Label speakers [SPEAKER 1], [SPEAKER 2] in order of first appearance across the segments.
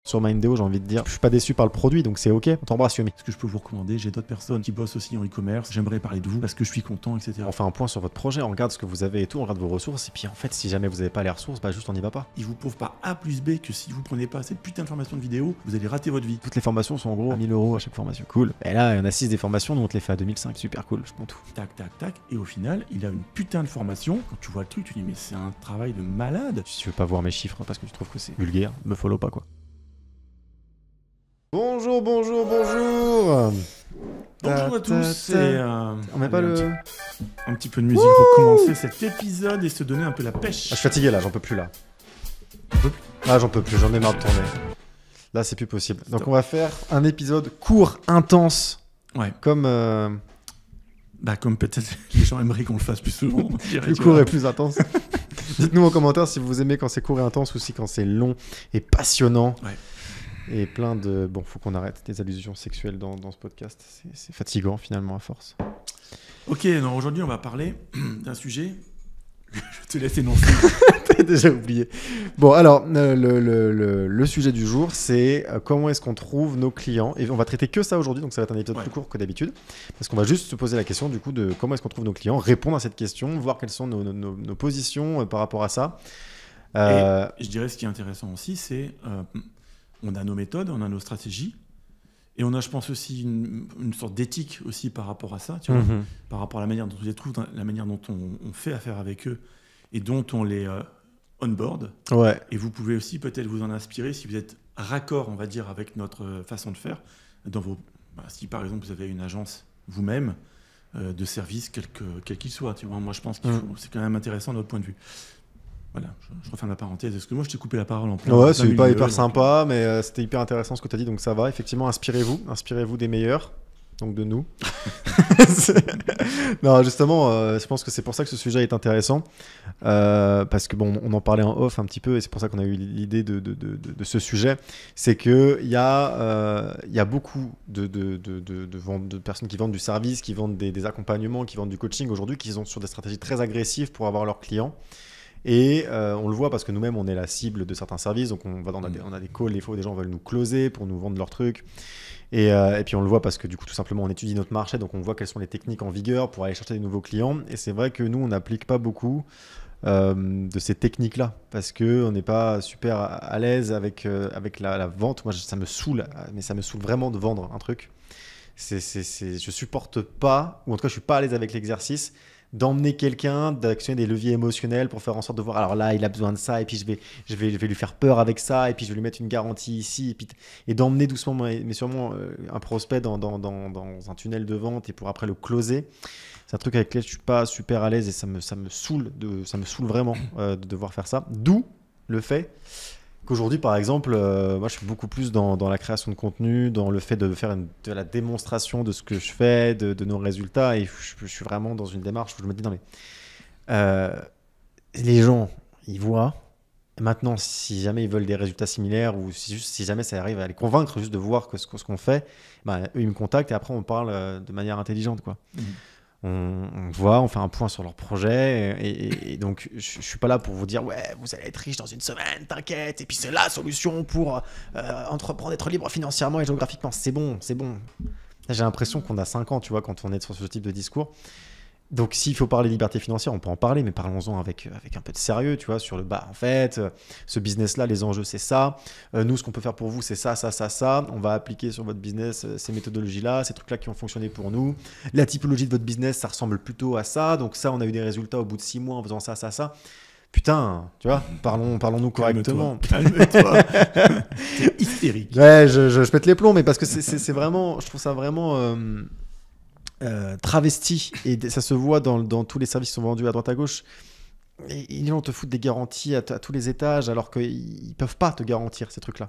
[SPEAKER 1] Sur Mindeo, j'ai envie de dire, je suis pas déçu par le produit, donc c'est ok, on t'embrasse Yumi.
[SPEAKER 2] Est-ce que je peux vous recommander? J'ai d'autres personnes qui bossent aussi en e-commerce, j'aimerais parler de vous parce que je suis content, etc.
[SPEAKER 1] On fait un point sur votre projet, on regarde ce que vous avez et tout, on regarde vos ressources, et puis en fait, si jamais vous n'avez pas les ressources, bah juste on n'y va pas.
[SPEAKER 2] Ils vous prouvent par A plus B que si vous prenez pas cette putain de formation de vidéo, vous allez rater votre vie.
[SPEAKER 1] Toutes les formations sont en gros à 1000 € à chaque formation. Cool. Et là, il y en a 6 des formations, nous on te les fait à 2005, super cool, je prends tout.
[SPEAKER 2] Tac, tac, tac. Et au final, il a une putain de formation. Quand tu vois le truc, tu dis mais c'est un travail de malade.
[SPEAKER 1] Si tu veux pas voir mes chiffres parce que tu trouves que c'est vulgaire, me follow pas quoi. Bonjour, bonjour, bonjour.
[SPEAKER 2] Bonjour à tous.
[SPEAKER 1] On met pas le...
[SPEAKER 2] Un petit peu de musique pour commencer cet épisode et se donner un peu la pêche.
[SPEAKER 1] Ah, je suis fatigué là, j'en peux plus là.
[SPEAKER 2] Un peu plus.
[SPEAKER 1] Ah, j'en peux plus, j'en ai marre de tourner. Là, c'est plus possible. Donc, on va faire un épisode court, intense.
[SPEAKER 2] Ouais.
[SPEAKER 1] Comme.
[SPEAKER 2] Bah, comme peut-être les gens aimeraient qu'on le fasse plus souvent.
[SPEAKER 1] Plus court et plus intense. Dites-nous en commentaire si vous aimez quand c'est court et intense ou si quand c'est long et passionnant.
[SPEAKER 2] Ouais.
[SPEAKER 1] Et plein de... Bon, faut qu'on arrête des allusions sexuelles dans ce podcast. C'est fatigant finalement à force.
[SPEAKER 2] Ok, alors aujourd'hui on va parler d'un sujet. Je te laisse énoncer.
[SPEAKER 1] T'as déjà oublié. Bon, alors, le sujet du jour, c'est comment est-ce qu'on trouve nos clients. Et on va traiter que ça aujourd'hui, donc ça va être un épisode plus court que d'habitude. Parce qu'on va juste se poser la question du coup de comment est-ce qu'on trouve nos clients, répondre à cette question, voir quelles sont nos positions par rapport à ça.
[SPEAKER 2] Et je dirais ce qui est intéressant aussi, c'est on a nos méthodes, on a nos stratégies. Et on a, je pense, aussi une sorte d'éthique aussi par rapport à ça, tu vois, par rapport à la manière dont on les trouve, la manière dont on fait affaire avec eux et dont on les onboard.
[SPEAKER 1] Ouais.
[SPEAKER 2] Et vous pouvez aussi peut-être vous en inspirer si vous êtes raccord, on va dire, avec notre façon de faire. Si par exemple vous avez une agence vous-même de service, quel qu'il soit, tu vois, moi je pense que c'est quand même intéressant de votre point de vue. Voilà, je referme la parenthèse. Est-ce que moi je t'ai coupé la parole en plein?
[SPEAKER 1] Ouais, c'est pas hyper sympa, mais c'était hyper intéressant ce que tu as dit, donc ça va. Effectivement, inspirez-vous des meilleurs, donc de nous. Non, justement, je pense que c'est pour ça que ce sujet est intéressant, parce que bon, on en parlait en off un petit peu, et c'est pour ça qu'on a eu l'idée de ce sujet. C'est que il y a beaucoup de personnes qui vendent du service, qui vendent des accompagnements, qui vendent du coaching aujourd'hui, qui sont sur des stratégies très agressives pour avoir leurs clients. Et on le voit parce que nous-mêmes, on est la cible de certains services. Donc, on a des calls, des fois, des gens veulent nous closer pour nous vendre leurs trucs. Et puis, on le voit parce que du coup, tout simplement, on étudie notre marché. Donc, on voit quelles sont les techniques en vigueur pour aller chercher des nouveaux clients. Et c'est vrai que nous, on n'applique pas beaucoup de ces techniques-là parce qu'on n'est pas super à l'aise avec la vente. Moi, ça me saoule, mais ça me saoule vraiment de vendre un truc. Je supporte pas, ou en tout cas, je suis pas à l'aise avec l'exercice d'emmener quelqu'un, d'actionner des leviers émotionnels pour faire en sorte de voir, alors là, il a besoin de ça, et puis je vais lui faire peur avec ça, et puis je vais lui mettre une garantie ici, et d'emmener doucement, mais sûrement, un prospect dans un tunnel de vente, et pour après le closer. C'est un truc avec lequel je suis pas super à l'aise, et ça me saoule vraiment de devoir faire ça. D'où le fait qu'aujourd'hui, par exemple, moi, je suis beaucoup plus dans la création de contenu, dans le fait de faire de la démonstration de ce que je fais, de nos résultats. Et je suis vraiment dans une démarche où je me dis, non mais, les gens, ils voient. Et maintenant, si jamais ils veulent des résultats similaires ou si jamais ça arrive à les convaincre juste de voir ce qu'on fait, bah, eux, ils me contactent et après, on parle de manière intelligente, quoi. On voit, on fait un point sur leur projet et donc je suis pas là pour vous dire ouais vous allez être riche dans une semaine, t'inquiète, et puis c'est la solution pour entreprendre, être libre financièrement et géographiquement, c'est bon. Là, j'ai l'impression qu'on a 5 ans, tu vois, quand on est sur ce type de discours. Donc s'il faut parler liberté financière, on peut en parler, mais parlons-en avec un peu de sérieux, tu vois, sur le bas. En fait, ce business-là, les enjeux, c'est ça. Nous, ce qu'on peut faire pour vous, c'est ça. On va appliquer sur votre business ces méthodologies-là, ces trucs-là qui ont fonctionné pour nous. La typologie de votre business, ça ressemble plutôt à ça. Donc ça, on a eu des résultats au bout de 6 mois en faisant ça. Putain, tu vois, parlons-nous correctement.
[SPEAKER 2] Calme-toi. T'es hystérique.
[SPEAKER 1] Ouais, je pète les plombs, mais parce que c'est vraiment, je trouve ça vraiment... travesti, et ça se voit dans tous les services qui sont vendus à droite à gauche, et les gens te foutent des garanties à tous les étages alors qu'ils peuvent pas te garantir ces trucs là.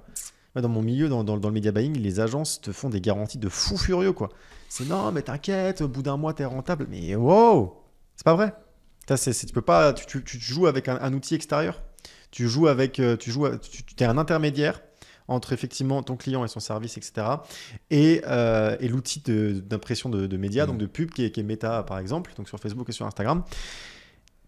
[SPEAKER 1] Dans mon milieu, dans le media buying, les agences te font des garanties de fou furieux, quoi. C'est non mais t'inquiète, au bout d'un mois t'es rentable, mais wow, c'est pas vrai. Tu peux pas, tu joues avec un outil extérieur, tu es un intermédiaire entre effectivement ton client et son service, etc. Et l'outil d'impression de médias, donc de pub, qui est Meta, par exemple, donc sur Facebook et sur Instagram.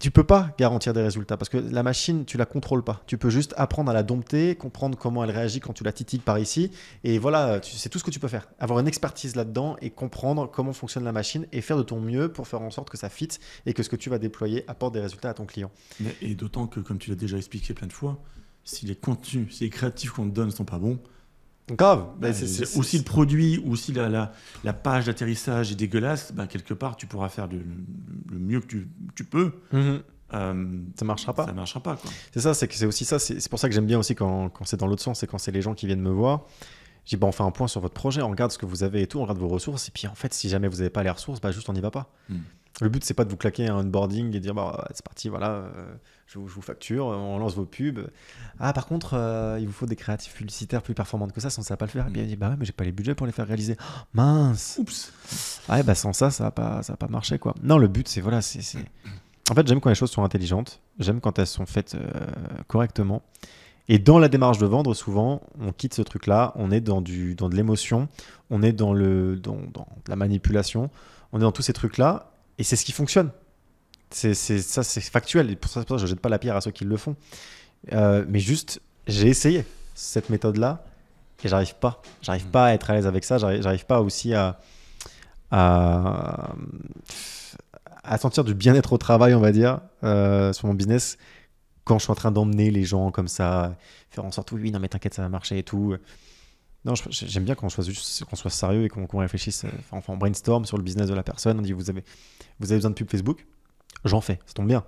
[SPEAKER 1] tu peux pas garantir des résultats parce que la machine, tu la contrôles pas. Tu peux juste apprendre à la dompter, comprendre comment elle réagit quand tu la titilles par ici. Et voilà, c'est tout ce que tu peux faire. Avoir une expertise là-dedans et comprendre comment fonctionne la machine et faire de ton mieux pour faire en sorte que ça fit et que ce que tu vas déployer apporte des résultats à ton client.
[SPEAKER 2] Et d'autant que, comme tu l'as déjà expliqué plein de fois, si les contenus, si les créatifs qu'on te donne ne sont pas bons,
[SPEAKER 1] grave.
[SPEAKER 2] C'est aussi le produit ou si la page d'atterrissage est dégueulasse, quelque part tu pourras faire le mieux que tu peux.
[SPEAKER 1] Ça marchera pas.
[SPEAKER 2] Ça marchera pas, quoi.
[SPEAKER 1] C'est ça, c'est aussi ça. C'est pour ça que j'aime bien aussi quand c'est dans l'autre sens, c'est quand c'est les gens qui viennent me voir. Je dis on fait un point sur votre projet, on regarde ce que vous avez et tout, on regarde vos ressources. Et puis en fait, si jamais vous n'avez pas les ressources, juste on n'y va pas. Le but, c'est pas de vous claquer un onboarding et dire c'est parti, voilà, je vous facture, on lance vos pubs. Par contre, il vous faut des créatifs publicitaires plus performantes que ça, sans ça va pas le faire. Et puis il dit ouais, mais j'ai pas les budgets pour les faire réaliser. Oh, mince.
[SPEAKER 2] Oups.
[SPEAKER 1] Sans ça va pas marcher, quoi. Non, le but, c'est voilà, c'est. En fait, j'aime quand les choses sont intelligentes. J'aime quand elles sont faites correctement. Et dans la démarche de vendre, souvent, on quitte ce truc-là. On est dans de l'émotion. On est dans la manipulation. On est dans tous ces trucs-là. Et c'est ce qui fonctionne. C'est factuel. Et pour ça, je ne jette pas la pierre à ceux qui le font. Mais juste, j'ai essayé cette méthode-là et j'arrive pas. J'arrive pas à être à l'aise avec ça. J'arrive pas aussi à sentir du bien-être au travail, on va dire, sur mon business, quand je suis en train d'emmener les gens comme ça, faire en sorte, oui, non mais t'inquiète, ça va marcher et tout. Non, j'aime bien qu'on soit sérieux et qu'on réfléchisse, on brainstorm sur le business de la personne. On dit, vous avez besoin de pub Facebook ? J'en fais, ça tombe bien.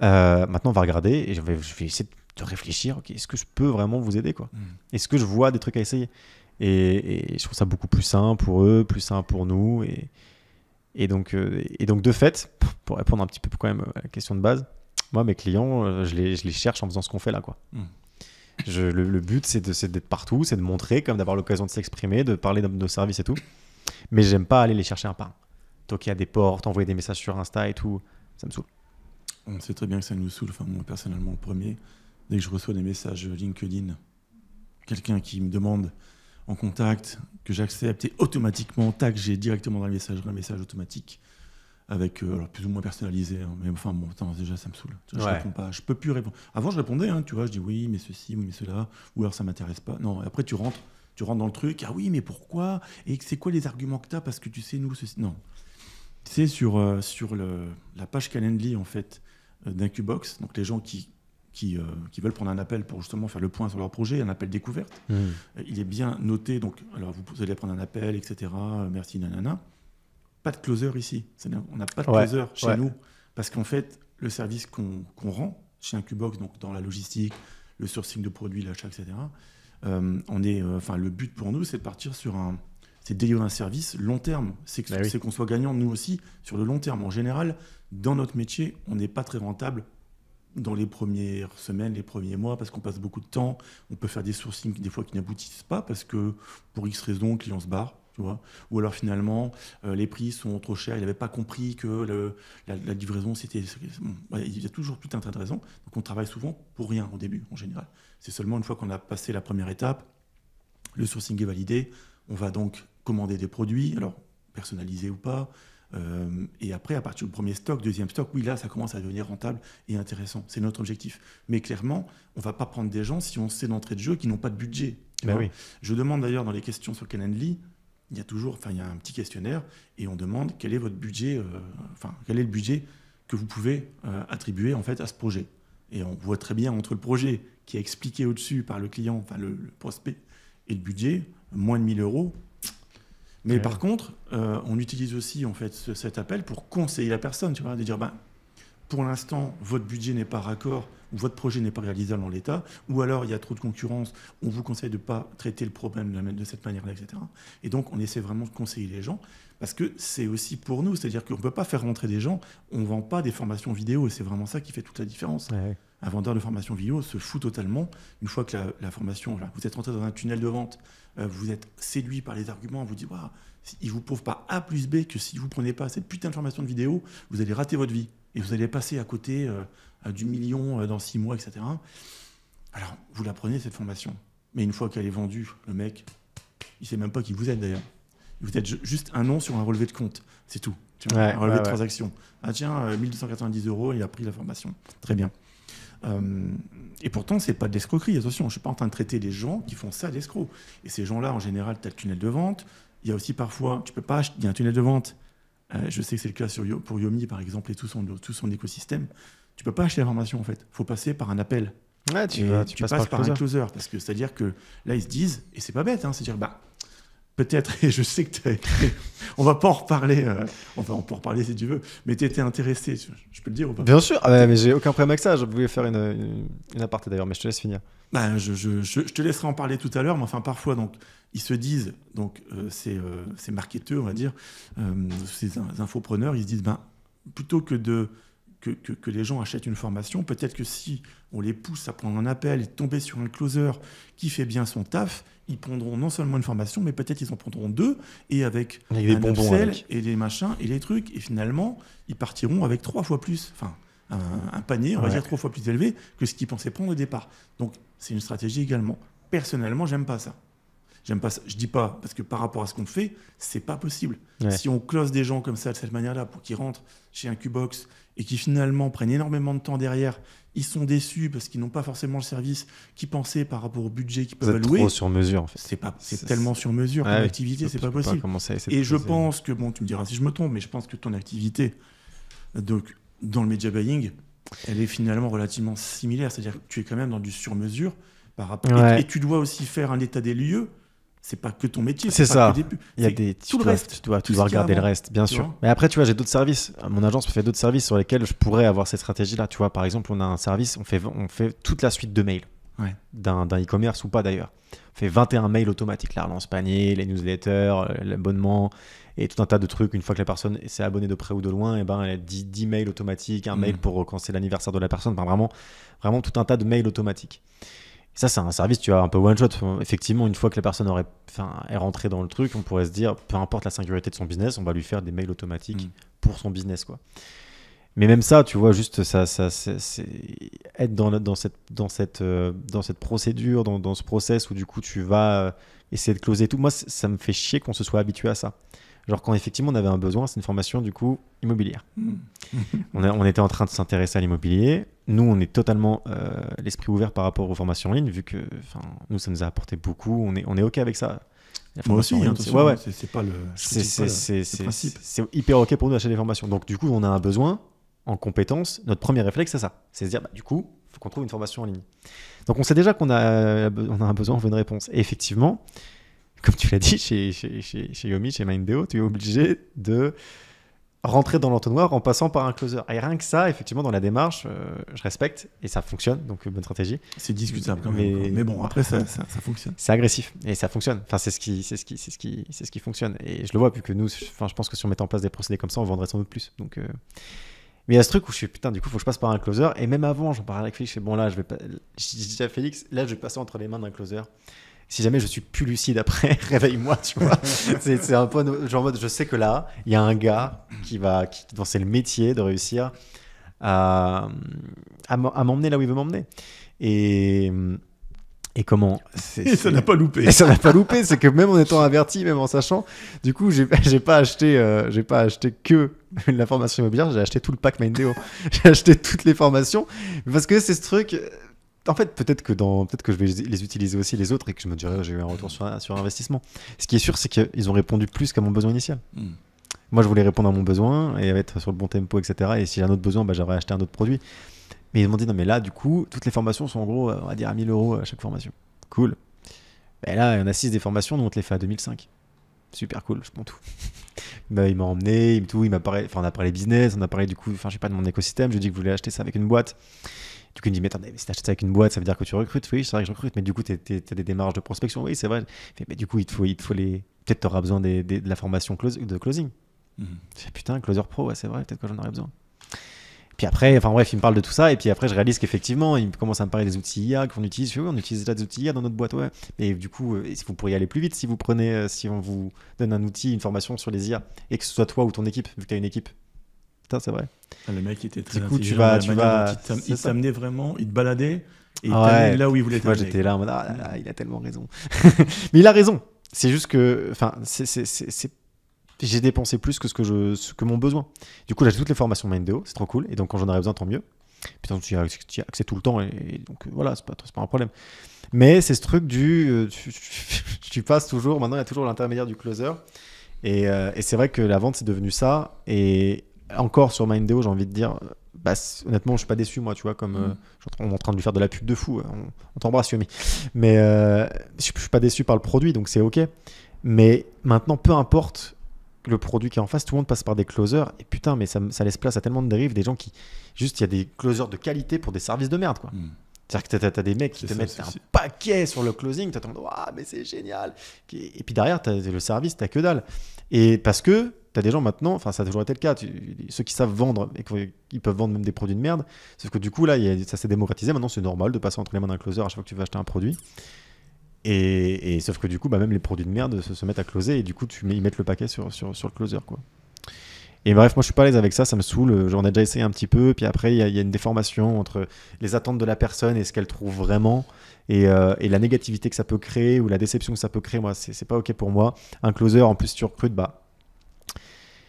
[SPEAKER 1] Maintenant, on va regarder et je vais essayer de réfléchir, ok, est-ce que je peux vraiment vous aider, quoi ? Est-ce que je vois des trucs à essayer ? Et je trouve ça beaucoup plus sain pour eux, plus sain pour nous. Et donc, de fait, pour répondre un petit peu quand même à la question de base, moi, mes clients, je les cherche en faisant ce qu'on fait là, quoi. Le but, c'est d'être partout, c'est de montrer, comme d'avoir l'occasion de s'exprimer, de parler de nos services et tout. Mais j'aime pas aller les chercher un par un. Toquer à des portes, envoyer des messages sur Insta et tout, ça me saoule.
[SPEAKER 2] On sait très bien que ça nous saoule. Enfin, moi, personnellement, le premier, dès que je reçois des messages LinkedIn, quelqu'un qui me demande en contact, que j'accepte et automatiquement, tac, j'ai directement dans le message un message automatique avec alors plus ou moins personnalisé, hein, mais enfin bon, déjà ça me saoule. Je réponds pas, je peux plus répondre. Avant je répondais, hein, tu vois, je dis oui, mais ceci, oui, mais cela, ou alors ça m'intéresse pas. Non, après tu rentres dans le truc, ah oui, mais pourquoi ? Et c'est quoi les arguments que tu as ? Parce que tu sais, nous, ceci. Non. C'est sur la page Calendly en fait d'Incubox, donc les gens qui veulent prendre un appel pour justement faire le point sur leur projet, un appel découverte. Il est bien noté, donc alors vous allez prendre un appel, etc. Merci, nanana. Pas de closer ici. On n'a pas de closer chez nous, parce qu'en fait, le service qu'on rend chez Incubox, donc dans la logistique, le sourcing de produits, l'achat, etc., le but pour nous, c'est de partir c'est de délivrer un service long terme. C'est qu'on soit gagnant, nous aussi, sur le long terme. En général, dans notre métier, on n'est pas très rentable dans les premières semaines, les premiers mois, parce qu'on passe beaucoup de temps. On peut faire des sourcings des fois qui n'aboutissent pas, parce que pour X raisons, le client se barre. Tu vois, ou alors finalement, les prix sont trop chers. Il n'avait pas compris que la livraison, c'était... il y a toujours tout un tas de raisons. Donc on travaille souvent pour rien au début, en général. C'est seulement une fois qu'on a passé la première étape, le sourcing est validé, on va donc commander des produits, alors personnalisés ou pas, et après, à partir du premier stock, deuxième stock, oui, là, ça commence à devenir rentable et intéressant. C'est notre objectif. Mais clairement, on ne va pas prendre des gens si on sait d'entrée de jeu qui n'ont pas de budget.
[SPEAKER 1] Oui.
[SPEAKER 2] Je demande d'ailleurs dans les questions sur Calendly, il y a un petit questionnaire et on demande quel est votre budget, quel est le budget que vous pouvez attribuer en fait à ce projet. Et on voit très bien entre le projet qui est expliqué au-dessus par le client, le prospect, et le budget, moins de 1 000 euros. Mais par contre, on utilise aussi en fait cet appel pour conseiller la personne, tu vois, de dire pour l'instant, votre budget n'est pas raccord, ou votre projet n'est pas réalisable en l'état, ou alors il y a trop de concurrence, on vous conseille de ne pas traiter le problème de cette manière-là, etc. Et donc, on essaie vraiment de conseiller les gens, parce que c'est aussi pour nous, c'est-à-dire qu'on ne peut pas faire rentrer des gens, on ne vend pas des formations vidéo, et c'est vraiment ça qui fait toute la différence. Un vendeur de formation vidéo se fout totalement, une fois que la formation, vous êtes rentré dans un tunnel de vente, vous êtes séduit par les arguments, vous dites, il ne vous prouve pas A plus B que si vous ne prenez pas cette putain de formation de vidéo, vous allez rater votre vie. Et vous allez passer à côté du million dans 6 mois, etc. Alors, vous la prenez, cette formation. Mais une fois qu'elle est vendue, le mec, il ne sait même pas qui vous êtes, d'ailleurs. Vous êtes juste un nom sur un relevé de compte, c'est tout. Tu vois, un relevé de transaction. Ah tiens, 1290 €, il a pris la formation. Très bien. Et pourtant, c'est pas de l'escroquerie. Attention, je suis pas en train de traiter les gens qui font ça d'escrocs. Et ces gens-là, en général, tu as le tunnel de vente. Il y a aussi parfois, tu peux pas acheter, il y a un tunnel de vente. Je sais que c'est le cas pour Yomi, par exemple, et tout son écosystème. Tu peux pas acheter la formation, en fait. Il faut passer par un appel.
[SPEAKER 1] Ouais, tu
[SPEAKER 2] passes par un closer. Parce que c'est-à-dire que là, ils se disent, et c'est pas bête, hein, c'est-à-dire, peut-être, et je sais que on va pas en reparler, enfin on peut en reparler si tu veux, mais tu étais intéressé, je peux le dire ou pas?
[SPEAKER 1] Bien sûr, mais j'ai aucun problème avec ça, je voulais faire une aparté d'ailleurs, mais je te laisse finir.
[SPEAKER 2] Je te laisserai en parler tout à l'heure, mais enfin parfois, donc, ils se disent, donc ces marketeurs, on va dire, ces infopreneurs, ils se disent, plutôt que les gens achètent une formation, peut-être que si on les pousse à prendre un appel et tomber sur un closer qui fait bien son taf, ils prendront non seulement une formation, mais peut-être ils en prendront 2, et avec
[SPEAKER 1] des bonbons
[SPEAKER 2] upsell et des machins et les trucs, et finalement, ils partiront avec 3 fois plus, enfin, un panier, on va dire 3 fois plus élevé que ce qu'ils pensaient prendre au départ. Donc, c'est une stratégie également. Personnellement, j'aime pas ça. Je dis pas, parce que par rapport à ce qu'on fait, c'est pas possible.
[SPEAKER 1] Ouais.
[SPEAKER 2] Si on close des gens comme ça, de cette manière-là, pour qu'ils rentrent chez un Qbox et qui finalement prennent énormément de temps derrière, ils sont déçus parce qu'ils n'ont pas forcément le service qu'ils pensaient par rapport au budget qu'ils peuvent allouer.
[SPEAKER 1] C'est trop sur mesure, en fait.
[SPEAKER 2] C'est tellement sur mesure comme activité, c'est pas possible. Et je pense que, tu me diras si je me trompe, mais je pense que ton activité, donc, dans le media buying, elle est finalement relativement similaire. C'est-à-dire que tu es quand même dans du sur-mesure par rapport. Et tu dois aussi faire un état des lieux. C'est pas que ton métier,
[SPEAKER 1] c'est ça.
[SPEAKER 2] Il y a
[SPEAKER 1] tu dois regarder le reste, bien sûr. Mais après, tu vois, j'ai d'autres services. Mon agence me fait d'autres services sur lesquels je pourrais avoir cette stratégie-là. Tu vois, par exemple, on a un service, on fait toute la suite de mails d'un e-commerce ou pas d'ailleurs. On fait 21 mails automatiques, la relance panier, les newsletters, l'abonnement et tout un tas de trucs. Une fois que la personne s'est abonnée de près ou de loin, elle a 10 mails automatiques, un mail pour quand c'est l'anniversaire de la personne. Enfin, vraiment tout un tas de mails automatiques. Ça, c'est un service, tu vois, un peu one shot. Effectivement, une fois que la personne est rentrée dans le truc, on pourrait se dire, peu importe la singularité de son business, on va lui faire des mails automatiques pour son business, quoi. Mais même ça, tu vois, juste ça c'est être dans cette procédure, dans ce process où du coup tu vas essayer de closer tout. Moi, ça me fait chier qu'on se soit habitué à ça. Genre quand effectivement on avait un besoin, c'est une formation du coup immobilière. On était en train de s'intéresser à l'immobilier. Nous, on est totalement l'esprit ouvert par rapport aux formations en ligne, vu que nous, ça nous a apporté beaucoup. On est OK avec ça.
[SPEAKER 2] Moi aussi, c'est pas le principe.
[SPEAKER 1] C'est hyper OK pour nous d'acheter des formations. Donc du coup, on a un besoin en compétences. Notre premier réflexe, c'est ça. C'est se dire, du coup, il faut qu'on trouve une formation en ligne. Donc on sait déjà qu'on a un besoin, on veut une réponse. Et effectivement, comme tu l'as dit, chez Yomi, chez Mindeo, tu es obligé de rentrer dans l'entonnoir en passant par un closer. Et rien que ça, effectivement, dans la démarche, je respecte et ça fonctionne, donc bonne stratégie.
[SPEAKER 2] C'est discutable quand même. Mais bon, après, ça fonctionne.
[SPEAKER 1] C'est agressif et ça fonctionne. Enfin, c'est ce qui fonctionne. Et je le vois, vu que nous, je pense que si on mettait en place des procédés comme ça, on vendrait sans doute plus. Donc, mais il y a ce truc où je suis putain, du coup, il faut que je passe par un closer. Et même avant, j'en parlais avec Félix, je fais bon, là, je dis à Félix, là, je vais passer entre les mains d'un closer. Si jamais je suis plus lucide après, réveille-moi, tu vois. c'est un peu genre mode, je sais que là, il y a un gars dont c'est le métier de réussir à m'emmener là où il veut m'emmener. Et comment
[SPEAKER 2] ça n'a pas loupé.
[SPEAKER 1] Et ça n'a pas loupé, c'est que même en étant averti, même en sachant, du coup, j'ai pas acheté que la formation immobilière, j'ai acheté tout le pack Mindeo. J'ai acheté toutes les formations parce que c'est ce truc. En fait, peut-être que je vais les utiliser aussi les autres et que je me dirais j'ai eu un retour sur investissement. Ce qui est sûr, c'est qu'ils ont répondu plus qu'à mon besoin initial. Moi, je voulais répondre à mon besoin et être sur le bon tempo, etc. Et si j'ai un autre besoin, j'aurais acheté un autre produit. Mais ils m'ont dit non, mais là, du coup, toutes les formations sont en gros, on va dire à 1 000 € à chaque formation. Cool. Et là, il y en a 6 des formations, nous on te les fait à 2005. Super cool, je prends tout. Il m'a emmené, on a parlé business, on a parlé du coup, je sais pas, de mon écosystème. Je lui ai dit que je voulais acheter ça avec une boîte. Du coup, il me dit, mais attendez, si tu achètes ça avec une boîte, ça veut dire que tu recrutes. Oui, c'est vrai que je recrute, mais du coup, tu as des démarches de prospection. Oui, c'est vrai. Mais du coup, il te faut peut-être tu auras besoin de la formation de closing. Je fais putain, Closer Pro, ouais, c'est vrai, peut-être que j'en aurais besoin. Puis après, enfin bref, il me parle de tout ça. Et puis après, je réalise qu'effectivement, il commence à me parler des outils IA qu'on utilise. Oui, on utilise déjà des outils IA dans notre boîte, ouais. Et du coup, vous pourriez aller plus vite si on vous donne un outil, une formation sur les IA. Et que ce soit toi ou ton équipe, vu que tu as une équipe. Putain, c'est vrai.
[SPEAKER 2] Le mec était très
[SPEAKER 1] intelligent. Du
[SPEAKER 2] coup, il t'amenait vraiment, il te baladait et il t'amenait là où il voulait t'amener.
[SPEAKER 1] Moi, j'étais là en mode, il a tellement raison. Mais il a raison. C'est juste que, enfin, j'ai dépensé plus que ce que mon besoin. Du coup, j'ai toutes les formations Mindeo, c'est trop cool. Et donc, quand j'en aurai besoin, tant mieux. Putain, tu y as accès tout le temps. Et donc, voilà, c'est pas un problème. Mais c'est ce truc tu passes toujours. Maintenant, il y a toujours l'intermédiaire du closer. Et c'est vrai que la vente, c'est devenu ça. Et encore sur Mindeo, j'ai envie de dire, honnêtement, je suis pas déçu, moi, tu vois, comme on est en train de lui faire de la pub de fou. On t'embrasse, Yomi. Mais je suis pas déçu par le produit, donc c'est OK. Mais maintenant, peu importe le produit qui est en face, tout le monde passe par des closers. Et putain, mais ça laisse place à tellement de dérives, des gens qui. Juste, il y a des closers de qualité pour des services de merde, quoi. C'est-à-dire que t'as des mecs qui te mettent un paquet sur le closing, t'attends, mais c'est génial. Et puis derrière, t'as le service, t'as que dalle. Et parce que t'as des gens maintenant, enfin ça a toujours été le cas, ceux qui savent vendre et qui peuvent vendre même des produits de merde, sauf que du coup là, ça s'est démocratisé, maintenant c'est normal de passer entre les mains d'un closer à chaque fois que tu veux acheter un produit. Et sauf que du coup, même les produits de merde se mettent à closer et du coup, ils mettent le paquet sur le closer, quoi. Et bref, moi je suis pas à l'aise avec ça, ça me saoule. J'en ai déjà essayé un petit peu, puis après il y a une déformation entre les attentes de la personne et ce qu'elle trouve vraiment, et la négativité que ça peut créer ou la déception que ça peut créer. Moi, c'est pas OK pour moi. Un closer, en plus, si tu recrutes,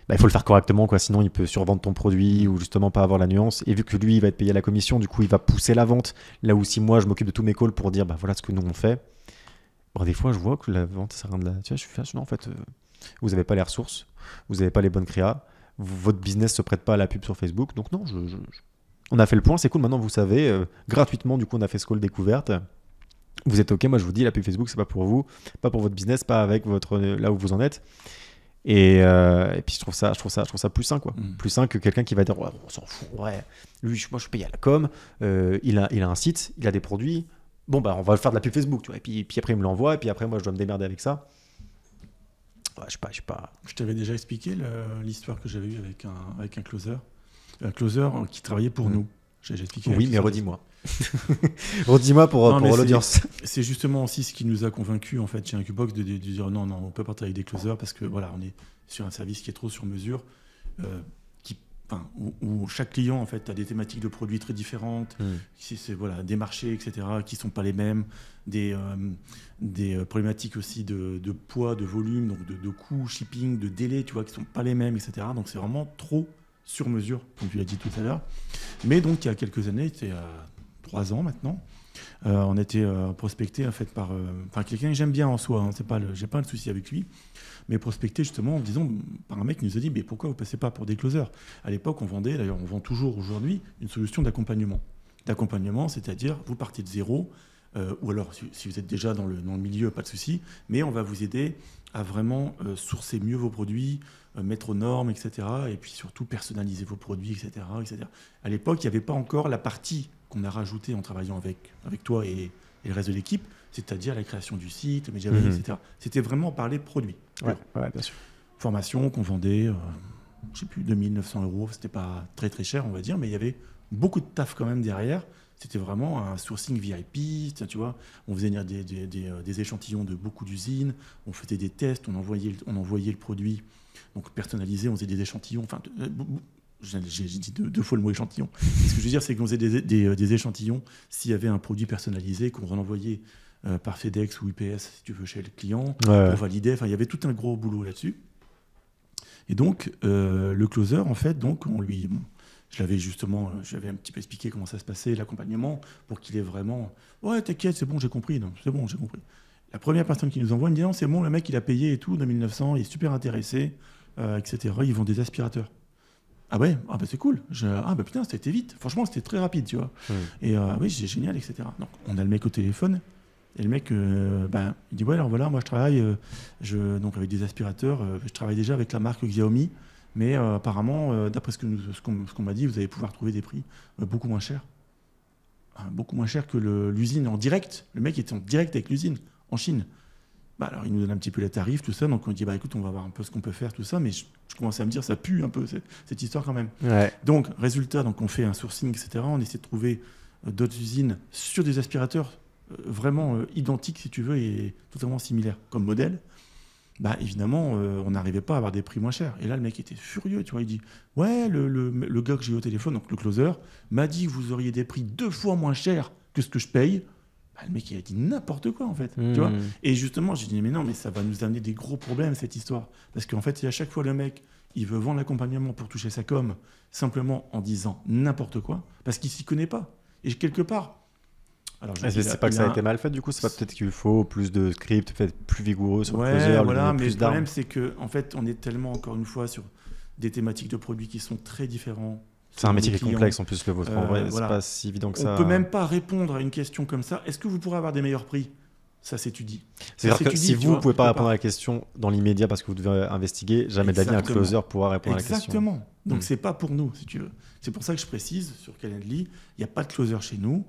[SPEAKER 1] il faut le faire correctement, quoi. Sinon, il peut survendre ton produit ou justement pas avoir la nuance. Et vu que lui, il va être payé à la commission, du coup, il va pousser la vente. Là où si moi, je m'occupe de tous mes calls pour dire, voilà ce que nous on fait. Bon, des fois, je vois que la vente, ça sert à rien de la. Tu vois, je suis non, en fait, vous n'avez pas les ressources, vous n'avez pas les bonnes créas. Votre business se prête pas à la pub sur Facebook, donc non, on a fait le point, c'est cool, maintenant vous savez, gratuitement, du coup on a fait ce call découverte, vous êtes OK, moi je vous dis, la pub Facebook c'est pas pour vous, pas pour votre business, pas avec là où vous en êtes, et puis je trouve ça plus sain, quoi. Plus sain que quelqu'un qui va dire, on s'en fout, lui, moi je paye à la com, il a un site, il a des produits, on va faire de la pub Facebook, tu vois, et puis après il me l'envoie, et puis après moi je dois me démerder avec ça. Je sais pas.
[SPEAKER 2] Je t'avais déjà expliqué l'histoire que j'avais eue avec un closer. Un closer qui travaillait pour nous. J'ai expliqué.
[SPEAKER 1] Oui, mais redis-moi. Redis-moi pour l'audience.
[SPEAKER 2] C'est justement aussi ce qui nous a convaincus en fait chez Incubox de dire non, on peut pas travailler avec des closers parce que voilà, on est sur un service qui est trop sur mesure, où chaque client en fait a des thématiques de produits très différentes, c'est des marchés, etc., qui sont pas les mêmes, des problématiques aussi de poids, de volume, donc de coûts, shipping, de délai, tu vois, qui sont pas les mêmes, etc. Donc c'est vraiment trop sur mesure, comme tu l'as dit tout à l'heure. Mais donc il y a quelques années, c'était 3 ans maintenant, on était prospecté en fait par quelqu'un que j'aime bien en soi, j'ai pas de souci avec lui, mais prospecté justement par un mec qui nous a dit mais pourquoi vous passez pas pour des closers. À l'époque on vendait, d'ailleurs on vend toujours aujourd'hui, une solution d'accompagnement, c'est-à-dire vous partez de zéro, ou alors si vous êtes déjà dans le milieu, pas de souci, mais on va vous aider à vraiment sourcer mieux vos produits, mettre aux normes, etc., et puis surtout personnaliser vos produits, etc., etc. À l'époque il n'y avait pas encore la partie qu'on a rajoutée en travaillant avec toi et le reste de l'équipe, c'est-à-dire la création du site, Mediabase, etc. C'était vraiment parler produit.
[SPEAKER 1] Ouais, bien sûr.
[SPEAKER 2] Formation qu'on vendait, je sais plus, 2900 €, c'était pas très très cher, on va dire, mais il y avait beaucoup de taf quand même derrière. C'était vraiment un sourcing VIP, tu vois. On faisait venir des échantillons de beaucoup d'usines, on faisait des tests, on envoyait le produit, donc personnalisé, on faisait des échantillons, j'ai dit 2 fois le mot échantillon. Ce que je veux dire, c'est qu'on faisait des échantillons s'il y avait un produit personnalisé qu'on renvoyait par FedEx ou UPS, si tu veux, chez le client, pour valider. Enfin, il y avait tout un gros boulot là-dessus. Et donc, le closer, en fait, donc, j'avais un petit peu expliqué comment ça se passait, l'accompagnement, pour qu'il ait vraiment... Ouais, t'inquiète, c'est bon, j'ai compris. Non, c'est bon, j'ai compris. La première personne qui nous envoie, il me dit non, c'est bon, le mec, il a payé et tout, 2900, il est super intéressé, etc. Ils vendent des aspirateurs. Ah ouais, c'est cool. Putain, ça a été vite. Franchement, c'était très rapide, tu vois. Et oui, c'est génial, etc. Donc, on a le mec au téléphone. Et le mec, il dit ouais, alors voilà, moi je travaille donc avec des aspirateurs. Je travaille déjà avec la marque Xiaomi, mais apparemment, d'après ce qu'on m'a dit, vous allez pouvoir trouver des prix beaucoup moins chers. Beaucoup moins chers que l'usine en direct. Le mec était en direct avec l'usine en Chine. Alors il nous donne un petit peu les tarifs, tout ça. Donc on dit écoute, on va voir un peu ce qu'on peut faire, tout ça. Mais je commençais à me dire, ça pue un peu cette histoire quand même.
[SPEAKER 1] Ouais.
[SPEAKER 2] Donc résultat, on fait un sourcing, etc. On essaie de trouver d'autres usines sur des aspirateurs vraiment identiques, si tu veux, et totalement similaires comme modèle. Évidemment, on n'arrivait pas à avoir des prix moins chers. Et là, le mec était furieux, tu vois. Il dit ouais, le gars que j'ai eu au téléphone, donc le closer, m'a dit que vous auriez des prix 2 fois moins chers que ce que je paye. le mec, il a dit n'importe quoi, en fait. Tu vois. Et justement, j'ai dit, mais non, mais ça va nous amener des gros problèmes, cette histoire. Parce qu'en fait, si à chaque fois, le mec, il veut vendre l'accompagnement pour toucher sa com, simplement en disant n'importe quoi, parce qu'il s'y connaît pas. Et quelque part... Alors,
[SPEAKER 1] c'est pas que ça a été mal fait, du coup, c'est pas peut-être qu'il faut plus de script, peut-être plus vigoureux sur
[SPEAKER 2] ouais,
[SPEAKER 1] plusieurs,
[SPEAKER 2] voilà, mais
[SPEAKER 1] plus
[SPEAKER 2] le
[SPEAKER 1] d'armes.
[SPEAKER 2] problème, c'est que, en fait, on est tellement, encore une fois, sur des thématiques de produits qui sont très différents.
[SPEAKER 1] C'est un métier qui est complexe, en plus, le vôtre. En vrai,
[SPEAKER 2] voilà.
[SPEAKER 1] c'est pas si évident que ça.
[SPEAKER 2] On peut même pas répondre à une question comme ça. Est-ce que vous pourrez avoir des meilleurs prix ? Ça s'étudie.
[SPEAKER 1] C'est-à-dire que si vous ne pouvez pas répondre à la question dans l'immédiat parce que vous devez investiguer, jamais d'avis un closer pourra répondre à la question.
[SPEAKER 2] Exactement. Donc, c'est pas pour nous, si tu veux. C'est pour ça que je précise sur Calendly, il n'y a pas de closer chez nous.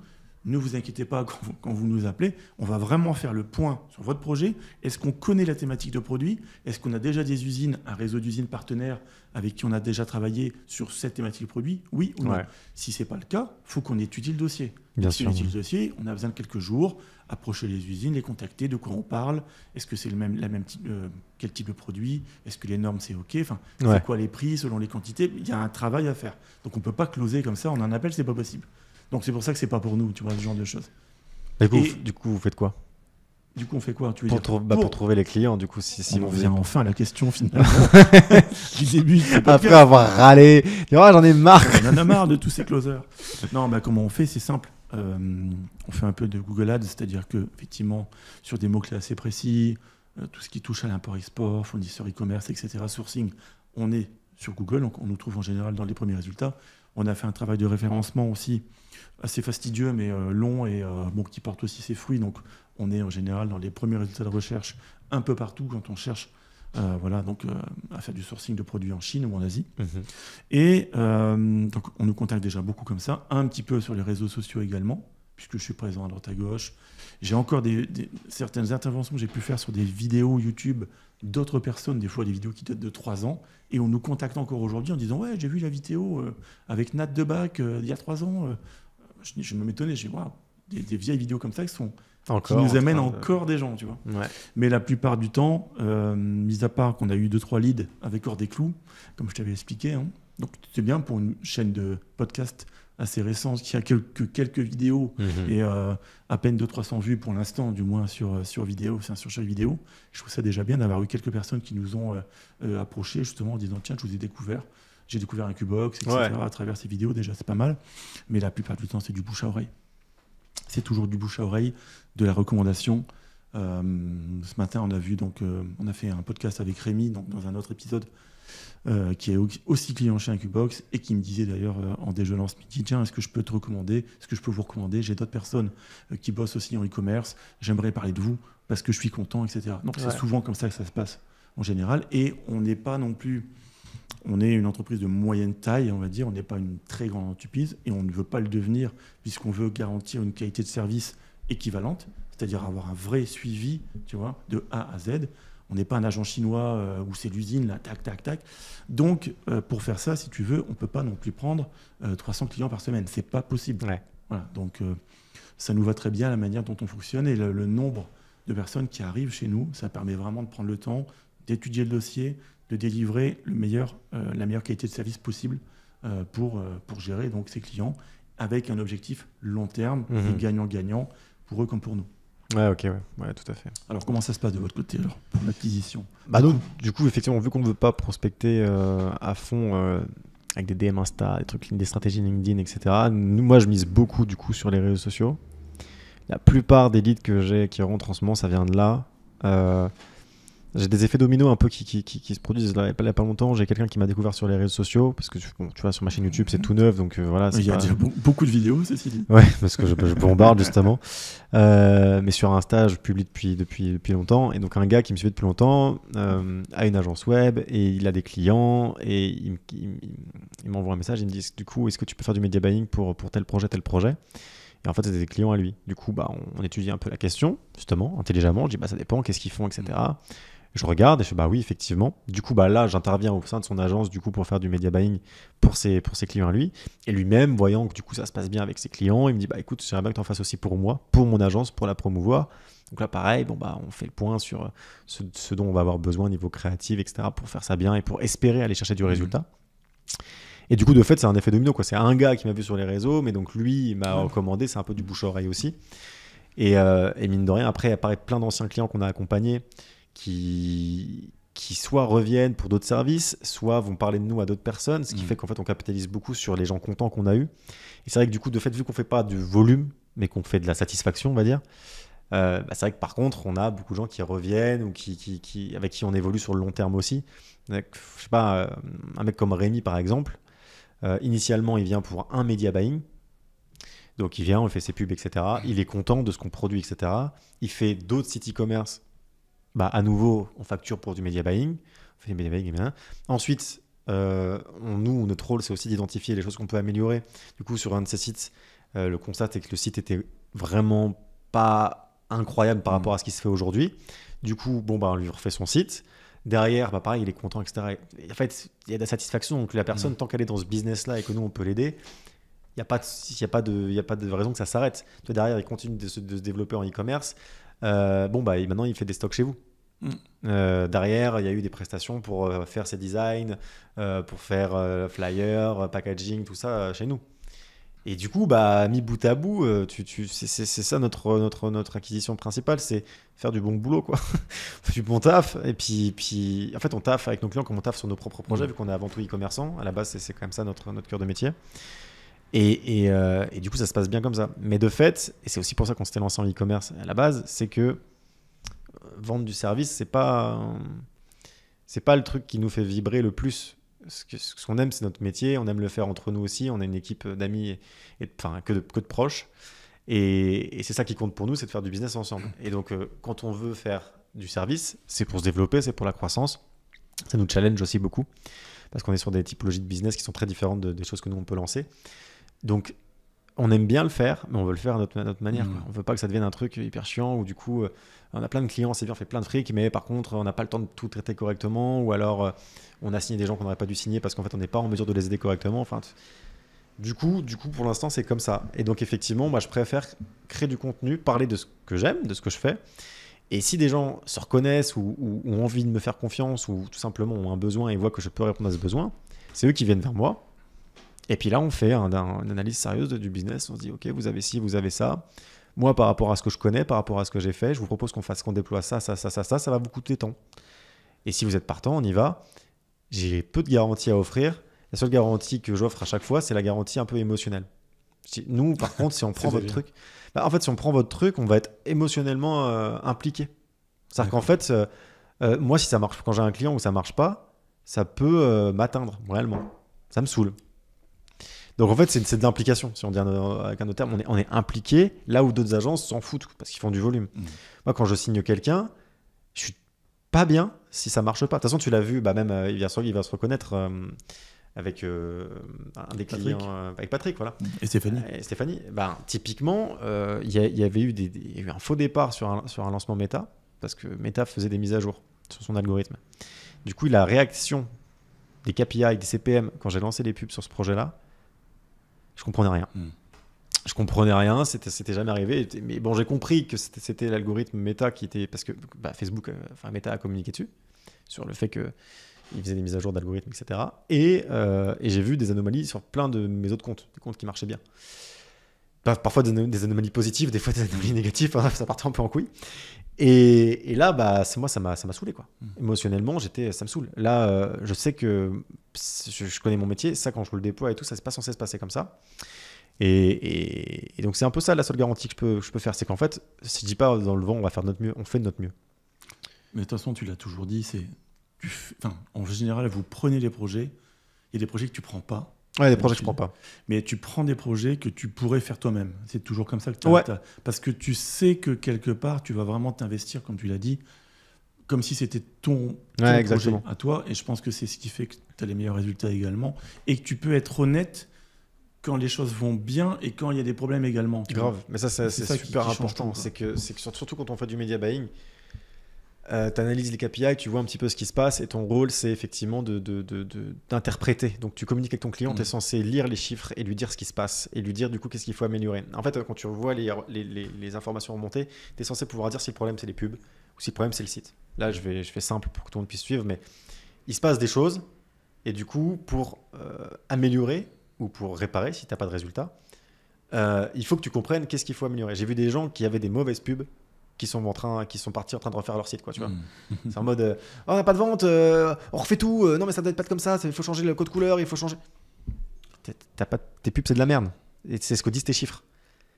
[SPEAKER 2] Ne vous inquiétez pas quand vous nous appelez. On va vraiment faire le point sur votre projet. Est-ce qu'on connaît la thématique de produit ? Est-ce qu'on a déjà des usines, un réseau d'usines partenaires avec qui on a déjà travaillé sur cette thématique de produit ? Oui ou non ? Si ce n'est pas le cas, il faut qu'on étudie le dossier.
[SPEAKER 1] Bien sûr.
[SPEAKER 2] Si on étudie le dossier, on a besoin de quelques jours, approcher les usines, les contacter, de quoi on parle. Est-ce que c'est quel type de produit ? Est-ce que les normes, c'est OK ? Enfin, c'est quoi les prix selon les quantités ? Il y a un travail à faire. Donc, on ne peut pas closer comme ça. On a un appel, ce n'est pas possible. Donc, c'est pour ça que c'est pas pour nous, tu vois, ce genre de choses.
[SPEAKER 1] Du coup, vous faites quoi ?
[SPEAKER 2] Du coup, on fait quoi, tu veux
[SPEAKER 1] pour trouver les clients, du coup, si
[SPEAKER 2] on vient enfin à la question, finalement, du début.
[SPEAKER 1] Après avoir râlé, j'en ai marre.
[SPEAKER 2] On en a marre de tous ces closers. Non, comment on fait ? C'est simple. On fait un peu de Google Ads, c'est-à-dire que, effectivement, sur des mots-clés assez précis, tout ce qui touche à l'import-export, fournisseur e-commerce, etc., sourcing, on est sur Google, donc on nous trouve en général dans les premiers résultats. On a fait un travail de référencement aussi assez fastidieux, mais long et qui porte aussi ses fruits. Donc, on est en général dans les premiers résultats de recherche un peu partout quand on cherche à faire du sourcing de produits en Chine ou en Asie. Et donc, on nous contacte déjà beaucoup comme ça, un petit peu sur les réseaux sociaux également, puisque je suis présent à droite à gauche. J'ai encore certaines interventions que j'ai pu faire sur des vidéos YouTube d'autres personnes, des fois des vidéos qui datent de 3 ans, et on nous contacte encore aujourd'hui en disant « Ouais, j'ai vu la vidéo avec Nat Debac il y a 3 ans. » Je me m'étonnais, j'ai dit « Waouh, des vieilles vidéos comme ça qui nous amènent encore des gens, tu vois. » Mais la plupart du temps, mis à part qu'on a eu 2-3 leads avec hors des clous, comme je t'avais expliqué, hein, donc c'est bien pour une chaîne de podcast assez récente qui a quelques vidéos et à peine 200-300 vues pour l'instant, du moins sur vidéo, sur chaque vidéo. Je trouve ça déjà bien d'avoir eu quelques personnes qui nous ont approchés justement en disant « Tiens, je vous ai découvert. J'ai découvert un Qbox, etc. à travers ces vidéos, déjà c'est pas mal. » Mais la plupart du temps, c'est du bouche à oreille. C'est toujours du bouche à oreille, de la recommandation. Ce matin, on a fait un podcast avec Rémi, donc dans un autre épisode, qui est aussi client chez un Qbox et qui me disait d'ailleurs en déjeunant ce midi, tiens, est-ce que je peux te recommander ? Est-ce que je peux vous recommander ? J'ai d'autres personnes qui bossent aussi en e-commerce. J'aimerais parler de vous parce que je suis content, etc. Donc c'est souvent comme ça que ça se passe en général. Et on n'est pas non plus... On est une entreprise de moyenne taille, on va dire. On n'est pas une très grande entreprise et on ne veut pas le devenir puisqu'on veut garantir une qualité de service équivalente, c'est-à-dire avoir un vrai suivi, tu vois, de A à Z. On n'est pas un agent chinois où c'est l'usine, là, tac, tac, tac. Donc, pour faire ça, si tu veux, on ne peut pas non plus prendre 300 clients par semaine. Ce n'est pas possible. Voilà, donc, ça nous va très bien la manière dont on fonctionne et le nombre de personnes qui arrivent chez nous, ça permet vraiment de prendre le temps d'étudier le dossier, de délivrer la meilleure qualité de service possible pour gérer donc, ces clients avec un objectif long terme, et gagnant-gagnant pour eux comme pour nous.
[SPEAKER 1] Ouais, tout à fait.
[SPEAKER 2] Alors, comment ça se passe de votre côté alors, pour l'acquisition ?
[SPEAKER 1] Du coup, effectivement, vu qu'on ne veut pas prospecter à fond avec des DM Insta, des stratégies LinkedIn, etc., moi, je mise beaucoup du coup sur les réseaux sociaux. La plupart des leads que j'ai qui rentrent en ce moment, ça vient de là. J'ai des effets dominos un peu qui se produisent. Il n'y a pas longtemps, j'ai quelqu'un qui m'a découvert sur les réseaux sociaux parce que tu vois, sur ma chaîne YouTube, c'est tout neuf. Donc voilà.
[SPEAKER 2] Il y a déjà beaucoup de vidéos, ceci dit.
[SPEAKER 1] Ouais, parce que je bombarde justement. Mais sur Insta, je publie depuis longtemps. Et donc, un gars qui me suivait depuis longtemps a une agence web et il a des clients. Et il m'envoie un message. Il me dit du coup, est-ce que tu peux faire du media buying pour tel projet ? Et en fait, c'était des clients à lui. Du coup, on étudie un peu la question, justement, intelligemment. Je dis, ça dépend, qu'est-ce qu'ils font, etc. Je regarde et je fais, oui, effectivement. Du coup, là, j'interviens au sein de son agence, du coup, pour faire du media buying pour ses clients à lui. Et lui-même, voyant que, du coup, ça se passe bien avec ses clients, il me dit, écoute, j'aimerais bien que tu en fasses aussi pour moi, pour mon agence, pour la promouvoir. Donc là, pareil, on fait le point sur ce dont on va avoir besoin au niveau créatif, etc., pour faire ça bien et pour espérer aller chercher du résultat. Et du coup, de fait, c'est un effet domino, quoi. C'est un gars qui m'a vu sur les réseaux, mais donc lui, il m'a recommandé, c'est un peu du bouche à oreille aussi. Et mine de rien, après, il apparaît plein d'anciens clients qu'on a accompagnés qui soit reviennent pour d'autres services, soit vont parler de nous à d'autres personnes, ce qui fait qu'en fait, on capitalise beaucoup sur les gens contents qu'on a eus. Et c'est vrai que du coup, de fait, vu qu'on ne fait pas du volume, mais qu'on fait de la satisfaction, on va dire, c'est vrai que par contre, on a beaucoup de gens qui reviennent ou avec qui on évolue sur le long terme aussi. Donc, je sais pas, un mec comme Rémi, par exemple, initialement, il vient pour un media buying. Donc, il vient, on fait ses pubs, etc. Il est content de ce qu'on produit, etc. Il fait d'autres sites e-commerce. À nouveau, on facture pour du media buying. On fait du media buying, bien. Ensuite, notre rôle, c'est aussi d'identifier les choses qu'on peut améliorer. Du coup, sur un de ces sites, le constat est que le site était vraiment pas incroyable par rapport à ce qui se fait aujourd'hui. Du coup, on lui refait son site. Derrière, pareil, il est content, etc. Et en fait, il y a de la satisfaction. Donc, la personne, tant qu'elle est dans ce business-là et que nous, on peut l'aider, il n'y a pas de raison que ça s'arrête. Derrière, il continue de se développer en e-commerce. Maintenant, il fait des stocks chez vous. Derrière, il y a eu des prestations pour faire ses designs, pour faire flyer, packaging, tout ça chez nous. Et du coup, mis bout à bout, c'est ça notre acquisition principale, c'est faire du bon boulot, quoi. Du bon taf. Et puis, en fait, on taffe avec nos clients comme on taffe sur nos propres projets, vu qu'on est avant tout e-commerçant. À la base, c'est quand même ça notre cœur de métier. Et du coup, ça se passe bien comme ça. Mais de fait, et c'est aussi pour ça qu'on s'était lancé en e-commerce à la base, c'est que vendre du service, c'est pas le truc qui nous fait vibrer le plus. Ce qu'on aime, c'est notre métier. On aime le faire entre nous aussi. On a une équipe d'amis que de proches. Et c'est ça qui compte pour nous, c'est de faire du business ensemble. Et donc, quand on veut faire du service, c'est pour se développer, c'est pour la croissance. Ça nous challenge aussi beaucoup parce qu'on est sur des typologies de business qui sont très différentes des choses que nous, on peut lancer. Donc, on aime bien le faire, mais on veut le faire à notre manière. On ne veut pas que ça devienne un truc hyper chiant où du coup, on a plein de clients, c'est bien, on fait plein de fric, mais par contre, on n'a pas le temps de tout traiter correctement, ou alors on a signé des gens qu'on n'aurait pas dû signer parce qu'en fait, on n'est pas en mesure de les aider correctement. Du coup, pour l'instant, c'est comme ça. Et donc, effectivement, je préfère créer du contenu, parler de ce que j'aime, de ce que je fais. Et si des gens se reconnaissent ou ont envie de me faire confiance ou tout simplement ont un besoin et voient que je peux répondre à ce besoin, c'est eux qui viennent vers moi. Et puis là, on fait une analyse sérieuse du business. On se dit, OK, vous avez ci, vous avez ça. Moi, par rapport à ce que je connais, par rapport à ce que j'ai fait, je vous propose qu'on déploie ça va vous coûter tant. Et si vous êtes partant, on y va. J'ai peu de garanties à offrir. La seule garantie que j'offre à chaque fois, c'est la garantie un peu émotionnelle. Nous, par contre, si on prend votre truc, si on prend votre truc, on va être émotionnellement impliqué. C'est-à-dire qu'en fait, moi, si ça marche, quand j'ai un client où ça marche pas, ça peut m'atteindre réellement. Ça me saoule. Donc en fait, c'est de l'implication. Si on dit avec un autre terme, on est impliqué là où d'autres agences s'en foutent parce qu'ils font du volume. Moi, quand je signe quelqu'un, je suis pas bien si ça marche pas. De toute façon, tu l'as vu, même il va se reconnaître avec un des clients, avec Patrick, voilà.
[SPEAKER 2] Et Stéphanie.
[SPEAKER 1] Typiquement, il y avait eu un faux départ sur un lancement Meta parce que Meta faisait des mises à jour sur son algorithme. Du coup, la réaction des KPI, des CPM, quand j'ai lancé les pubs sur ce projet-là, je comprenais rien. Je comprenais rien, c'était jamais arrivé. Mais bon, j'ai compris que c'était l'algorithme Meta qui était, parce que Facebook, Meta a communiqué dessus sur le fait qu'il faisait des mises à jour d'algorithmes, etc. Et j'ai vu des anomalies sur plein de mes autres comptes, des comptes qui marchaient bien. Parfois des anomalies positives, des fois des anomalies négatives, ça partait un peu en couille. Et là, moi, ça m'a saoulé, quoi. Émotionnellement, ça me saoule. Là, je sais que je connais mon métier, ça, quand je le déploie et tout, ça, c'est pas censé se passer comme ça. Et donc, c'est un peu ça la seule garantie que je peux faire. C'est qu'en fait, si je dis pas dans le vent, on va faire de notre mieux, on fait de notre mieux.
[SPEAKER 2] Mais de toute façon, tu l'as toujours dit, en général, vous prenez les projets, il y a des projets que tu prends pas.
[SPEAKER 1] Ouais, des projets que je prends pas.
[SPEAKER 2] Mais tu prends des projets que tu pourrais faire toi-même. C'est toujours comme ça que tu parce que tu sais que quelque part, tu vas vraiment t'investir, comme tu l'as dit, comme si c'était ton projet à toi. Et je pense que c'est ce qui fait que tu as les meilleurs résultats également. Et que tu peux être honnête quand les choses vont bien et quand il y a des problèmes également.
[SPEAKER 1] Grave. Mais ça, c'est super important. C'est que surtout quand on fait du media buying, tu analyses les KPI, tu vois un petit peu ce qui se passe et ton rôle, c'est effectivement d'interpréter. Donc, tu communiques avec ton client, tu es censé lire les chiffres et lui dire ce qui se passe et lui dire du coup qu'est-ce qu'il faut améliorer. En fait, quand tu vois les informations remonter, tu es censé pouvoir dire si le problème c'est les pubs ou si le problème c'est le site. Là, je fais simple pour que tout le monde puisse suivre, mais il se passe des choses et du coup, pour améliorer ou pour réparer si tu n'as pas de résultat, il faut que tu comprennes qu'est-ce qu'il faut améliorer. J'ai vu des gens qui avaient des mauvaises pubs qui sont partis en train de refaire leur site, quoi, tu vois. C'est en mode on n'a pas de vente, on refait tout, non mais ça doit être pas comme ça, il faut changer le code couleur, il faut changer. Tes pubs, c'est de la merde. Et c'est ce que disent tes chiffres.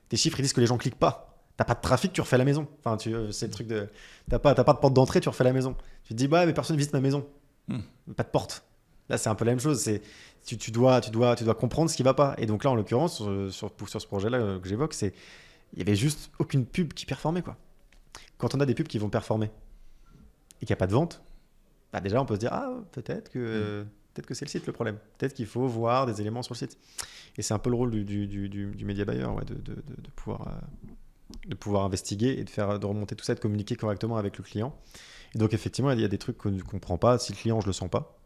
[SPEAKER 1] Tes chiffres, ils disent que les gens cliquent pas. T'as pas de trafic, tu refais la maison. Enfin, c'est le truc de. T'as pas de porte d'entrée, tu refais la maison. Tu te dis, bah, mais personne visite ma maison. Pas de porte. Là, c'est un peu la même chose. Tu dois comprendre ce qui va pas. Et donc là, en l'occurrence, sur ce projet-là que j'évoque, il y avait juste aucune pub qui performait, quoi. Quand on a des pubs qui vont performer et qu'il n'y a pas de vente, bah déjà, on peut se dire, ah, peut-être que c'est le site le problème. Peut-être qu'il faut voir des éléments sur le site. Et c'est un peu le rôle du média buyer, ouais, de pouvoir investiguer et de remonter tout ça, de communiquer correctement avec le client. Et donc, effectivement, il y a des trucs qu'on ne comprend pas. Si le client, je le sens pas.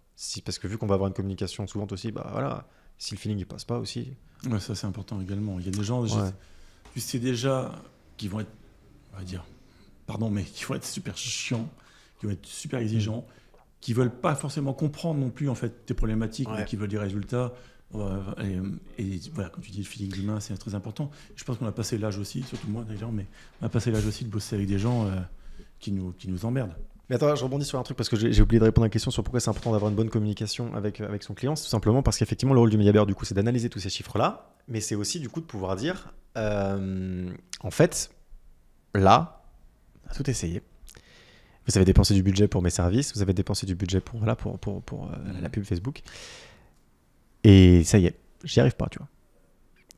[SPEAKER 1] Parce que vu qu'on va avoir une communication souvent aussi, bah voilà, si le feeling ne passe pas aussi.
[SPEAKER 2] Ouais, ça, c'est important également. Il y a des gens, tu sais déjà, qui vont être, on va dire, qui vont être super chiants, qui vont être super exigeants, qui veulent pas forcément comprendre non plus en fait tes problématiques, mais qui veulent des résultats. Et voilà, comme tu dis, le feeling humain, c'est très important. Je pense qu'on a passé l'âge aussi, surtout moi d'ailleurs, mais on a passé l'âge aussi de bosser avec des gens qui nous emmerdent.
[SPEAKER 1] Mais attends, je rebondis sur un truc parce que j'ai oublié de répondre à la question sur pourquoi c'est important d'avoir une bonne communication avec son client. C'est tout simplement parce qu'effectivement, le rôle du média buyer, du coup, c'est d'analyser tous ces chiffres-là, mais c'est aussi du coup de pouvoir dire, en fait, là, on a tout essayé. Vous avez dépensé du budget pour mes services, vous avez dépensé du budget pour la pub Facebook. Et ça y est, j'y arrive pas, tu vois.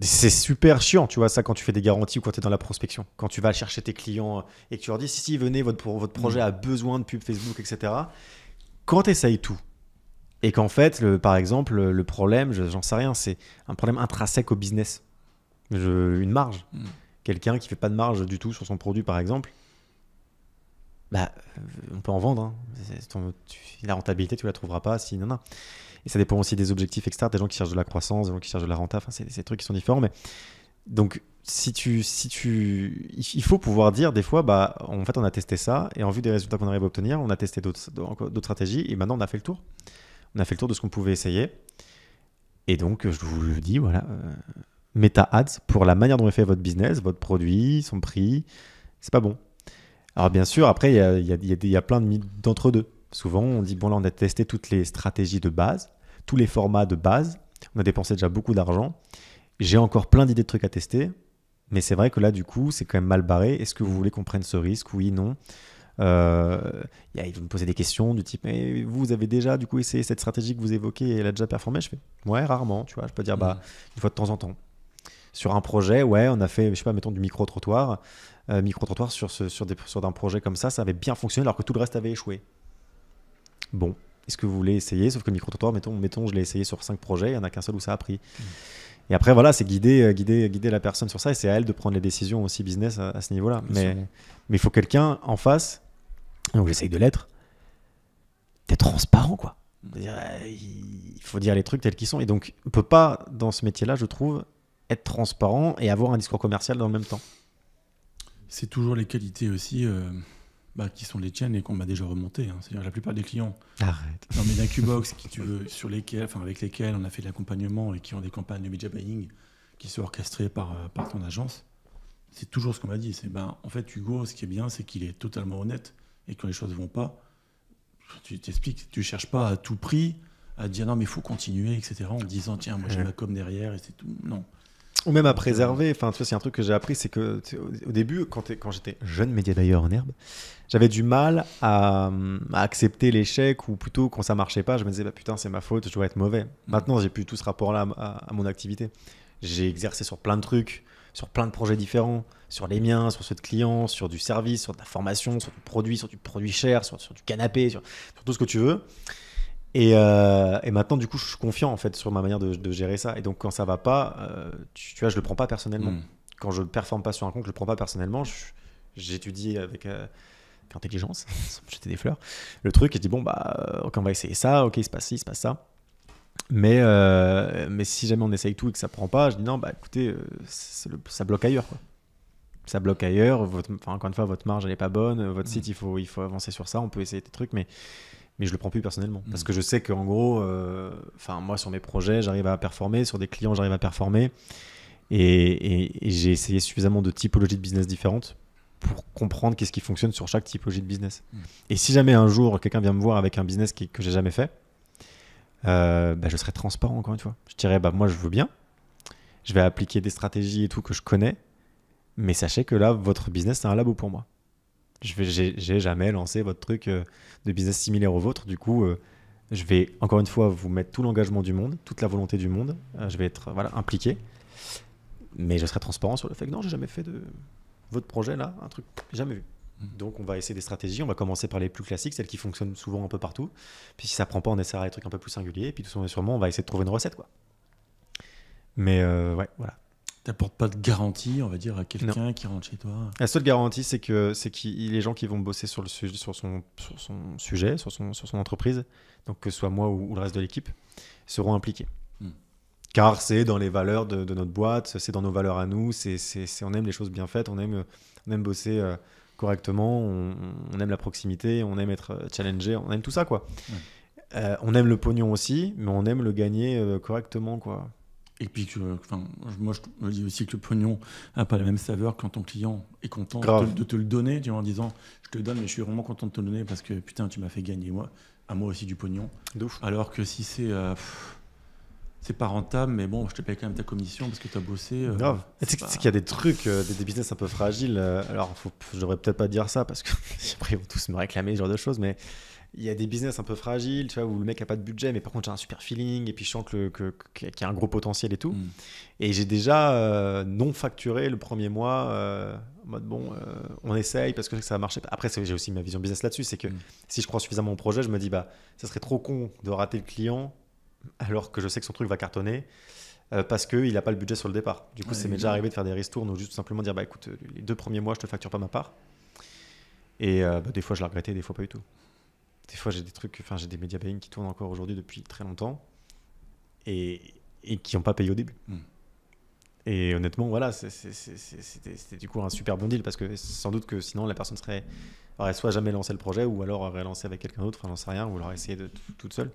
[SPEAKER 1] C'est super chiant, tu vois, ça, quand tu fais des garanties ou quand tu es dans la prospection. Quand tu vas chercher tes clients et que tu leur dis, si, venez, votre projet a besoin de pub Facebook, etc. Quand tu essayes tout, et qu'en fait, par exemple, le problème, j'en sais rien, c'est un problème intrinsèque au business. Une marge. Quelqu'un qui fait pas de marge du tout sur son produit, par exemple, bah, on peut en vendre. Hein. La rentabilité, tu la trouveras pas si non. Et ça dépend aussi des objectifs externes, des gens qui cherchent de la croissance, des gens qui cherchent de la renta. Enfin, c'est des trucs qui sont différents. Mais donc, il faut pouvoir dire des fois, bah, en fait, on a testé ça et en vue des résultats qu'on arrive à obtenir, on a testé d'autres stratégies et maintenant on a fait le tour. On a fait le tour de ce qu'on pouvait essayer. Et donc, je vous le dis, voilà, Meta Ads pour la manière dont est fait votre business, votre produit, son prix, c'est pas bon. Alors bien sûr, après, il y a plein d'entre-deux. Souvent, on dit, bon là, on a testé toutes les stratégies de base, tous les formats de base, on a dépensé déjà beaucoup d'argent, j'ai encore plein d'idées de trucs à tester, mais c'est vrai que là, du coup, c'est quand même mal barré. Est-ce que vous voulez qu'on prenne ce risque? Oui, non. Ils vont me poser des questions du type, mais vous avez déjà du coup essayé cette stratégie que vous évoquez et elle a déjà performé? Je fais, ouais, rarement, tu vois, je peux dire, bah, une fois de temps en temps. Sur un projet, ouais, on a fait, je sais pas, mettons du micro-trottoir sur un projet comme ça avait bien fonctionné alors que tout le reste avait échoué. Bon, est-ce que vous voulez essayer? Sauf que le micro-trottoir, mettons, je l'ai essayé sur 5 projets, il n'y en a qu'un seul où ça a pris. Et après, voilà, c'est guider la personne sur ça et c'est à elle de prendre les décisions aussi business à ce niveau-là. Mais il faut quelqu'un en face, donc j'essaye de l'être, d'être transparent, quoi. Il faut dire les trucs tels qu'ils sont. Et donc, on ne peut pas, dans ce métier-là, je trouve, être transparent et avoir un discours commercial dans le même temps.
[SPEAKER 2] C'est toujours les qualités aussi qui sont les tiennes et qu'on m'a déjà remontées. Hein. C'est-à-dire la plupart des clients dans mes Incubox avec lesquels on a fait de l'accompagnement et qui ont des campagnes de media buying qui sont orchestrées par ton agence, c'est toujours ce qu'on m'a dit. C'est en fait, Hugo, ce qui est bien, c'est qu'il est totalement honnête et quand les choses ne vont pas, tu t'expliques, tu ne cherches pas à tout prix à dire non mais il faut continuer, etc. en disant tiens, moi j'ai ma com derrière et c'est tout. Non.
[SPEAKER 1] Ou même à préserver. Enfin, tu vois, c'est un truc que j'ai appris, c'est que au début, quand j'étais jeune média buyer en herbe, j'avais du mal à accepter l'échec ou plutôt quand ça marchait pas, je me disais bah putain c'est ma faute, je dois être mauvais. Maintenant, j'ai plus tout ce rapport-là à mon activité. J'ai exercé sur plein de trucs, sur plein de projets différents, sur les miens, sur ceux de clients, sur du service, sur de la formation, sur du produit cher, sur du canapé, sur tout ce que tu veux. Et maintenant, du coup, je suis confiant en fait sur ma manière de gérer ça. Et donc, quand ça va pas, tu vois, je le prends pas personnellement. Quand je ne performe pas sur un compte, je le prends pas personnellement. J'étudie avec intelligence, sans me jeter des fleurs, le truc. Et je dis bon ok, on va essayer ça. Ok, il se passe ci, il se passe ça. Mais si jamais on essaye tout et que ça prend pas, je dis non, bah écoutez, ça bloque ailleurs, quoi. Ça bloque ailleurs. Encore une fois, votre marge elle est pas bonne. Votre site, il faut avancer sur ça. On peut essayer des trucs, mais je le prends plus personnellement parce que je sais qu'en gros moi sur mes projets j'arrive à performer, sur des clients j'arrive à performer Et j'ai essayé suffisamment de typologies de business différentes pour comprendre qu'est-ce qui fonctionne sur chaque typologie de business. Et si jamais un jour quelqu'un vient me voir avec un business que j'ai jamais fait, je serai transparent encore une fois. Je dirais moi je veux bien, je vais appliquer des stratégies et tout que je connais, mais sachez que là votre business c'est un labo pour moi. J'ai jamais lancé votre truc de business similaire au vôtre, du coup je vais encore une fois vous mettre tout l'engagement du monde, toute la volonté du monde, je vais être impliqué, mais je serai transparent sur le fait que non, j'ai jamais fait de votre projet là, un truc jamais vu. Donc on va essayer des stratégies, on va commencer par les plus classiques, celles qui fonctionnent souvent un peu partout, puis si ça prend pas on essaiera des trucs un peu plus singuliers, et puis tout sûrement on va essayer de trouver une recette quoi. Mais voilà.
[SPEAKER 2] T'apportes pas de garantie, on va dire, à quelqu'un qui rentre chez toi.
[SPEAKER 1] La seule garantie, c'est que les gens qui vont bosser sur son sujet, sur son entreprise, donc que ce soit moi ou le reste de l'équipe, seront impliqués. Car c'est dans les valeurs de notre boîte, c'est dans nos valeurs à nous, on aime les choses bien faites, on aime bosser correctement, on aime la proximité, on aime être challengé, on aime tout ça, quoi. On aime le pognon aussi, mais on aime le gagner correctement, quoi.
[SPEAKER 2] Et puis, moi, je me dis aussi que le pognon n'a pas la même saveur quand ton client est content de te le donner, tu vois, en disant « je te le donne, mais je suis vraiment content de te le donner parce que putain, tu m'as fait gagner à moi aussi du pognon ». Alors que si c'est pas rentable, mais bon, je te paye quand même ta commission parce que tu as bossé.
[SPEAKER 1] Grave. Tu sais qu'il y a des trucs, des business un peu fragiles. Alors, je devrais peut-être pas dire ça parce que après, ils vont tous me réclamer ce genre de choses, mais il y a des business un peu fragiles, tu vois, où le mec a pas de budget, mais par contre, j'ai un super feeling et puis je sens qu'il y a un gros potentiel et tout. Et j'ai déjà non facturé le premier mois en mode on essaye parce que ça a marché. Après, j'ai aussi ma vision business là-dessus, c'est que si je crois suffisamment au projet, je me dis, ça serait trop con de rater le client alors que je sais que son truc va cartonner parce qu'il n'a pas le budget sur le départ. Du coup, ça m'est déjà arrivé de faire des ristournes ou juste tout simplement dire écoute, les 2 premiers mois, je te facture pas ma part. Et des fois, je l'ai regretté, des fois pas du tout. Des fois, j'ai des media buying qui tournent encore aujourd'hui depuis très longtemps et qui n'ont pas payé au début. Et honnêtement, voilà, c'était du coup un super bon deal parce que sans doute que sinon, la personne aurait soit jamais lancé le projet ou alors aurait lancé avec quelqu'un d'autre, j'en sais rien, ou aurait essayé toute seule.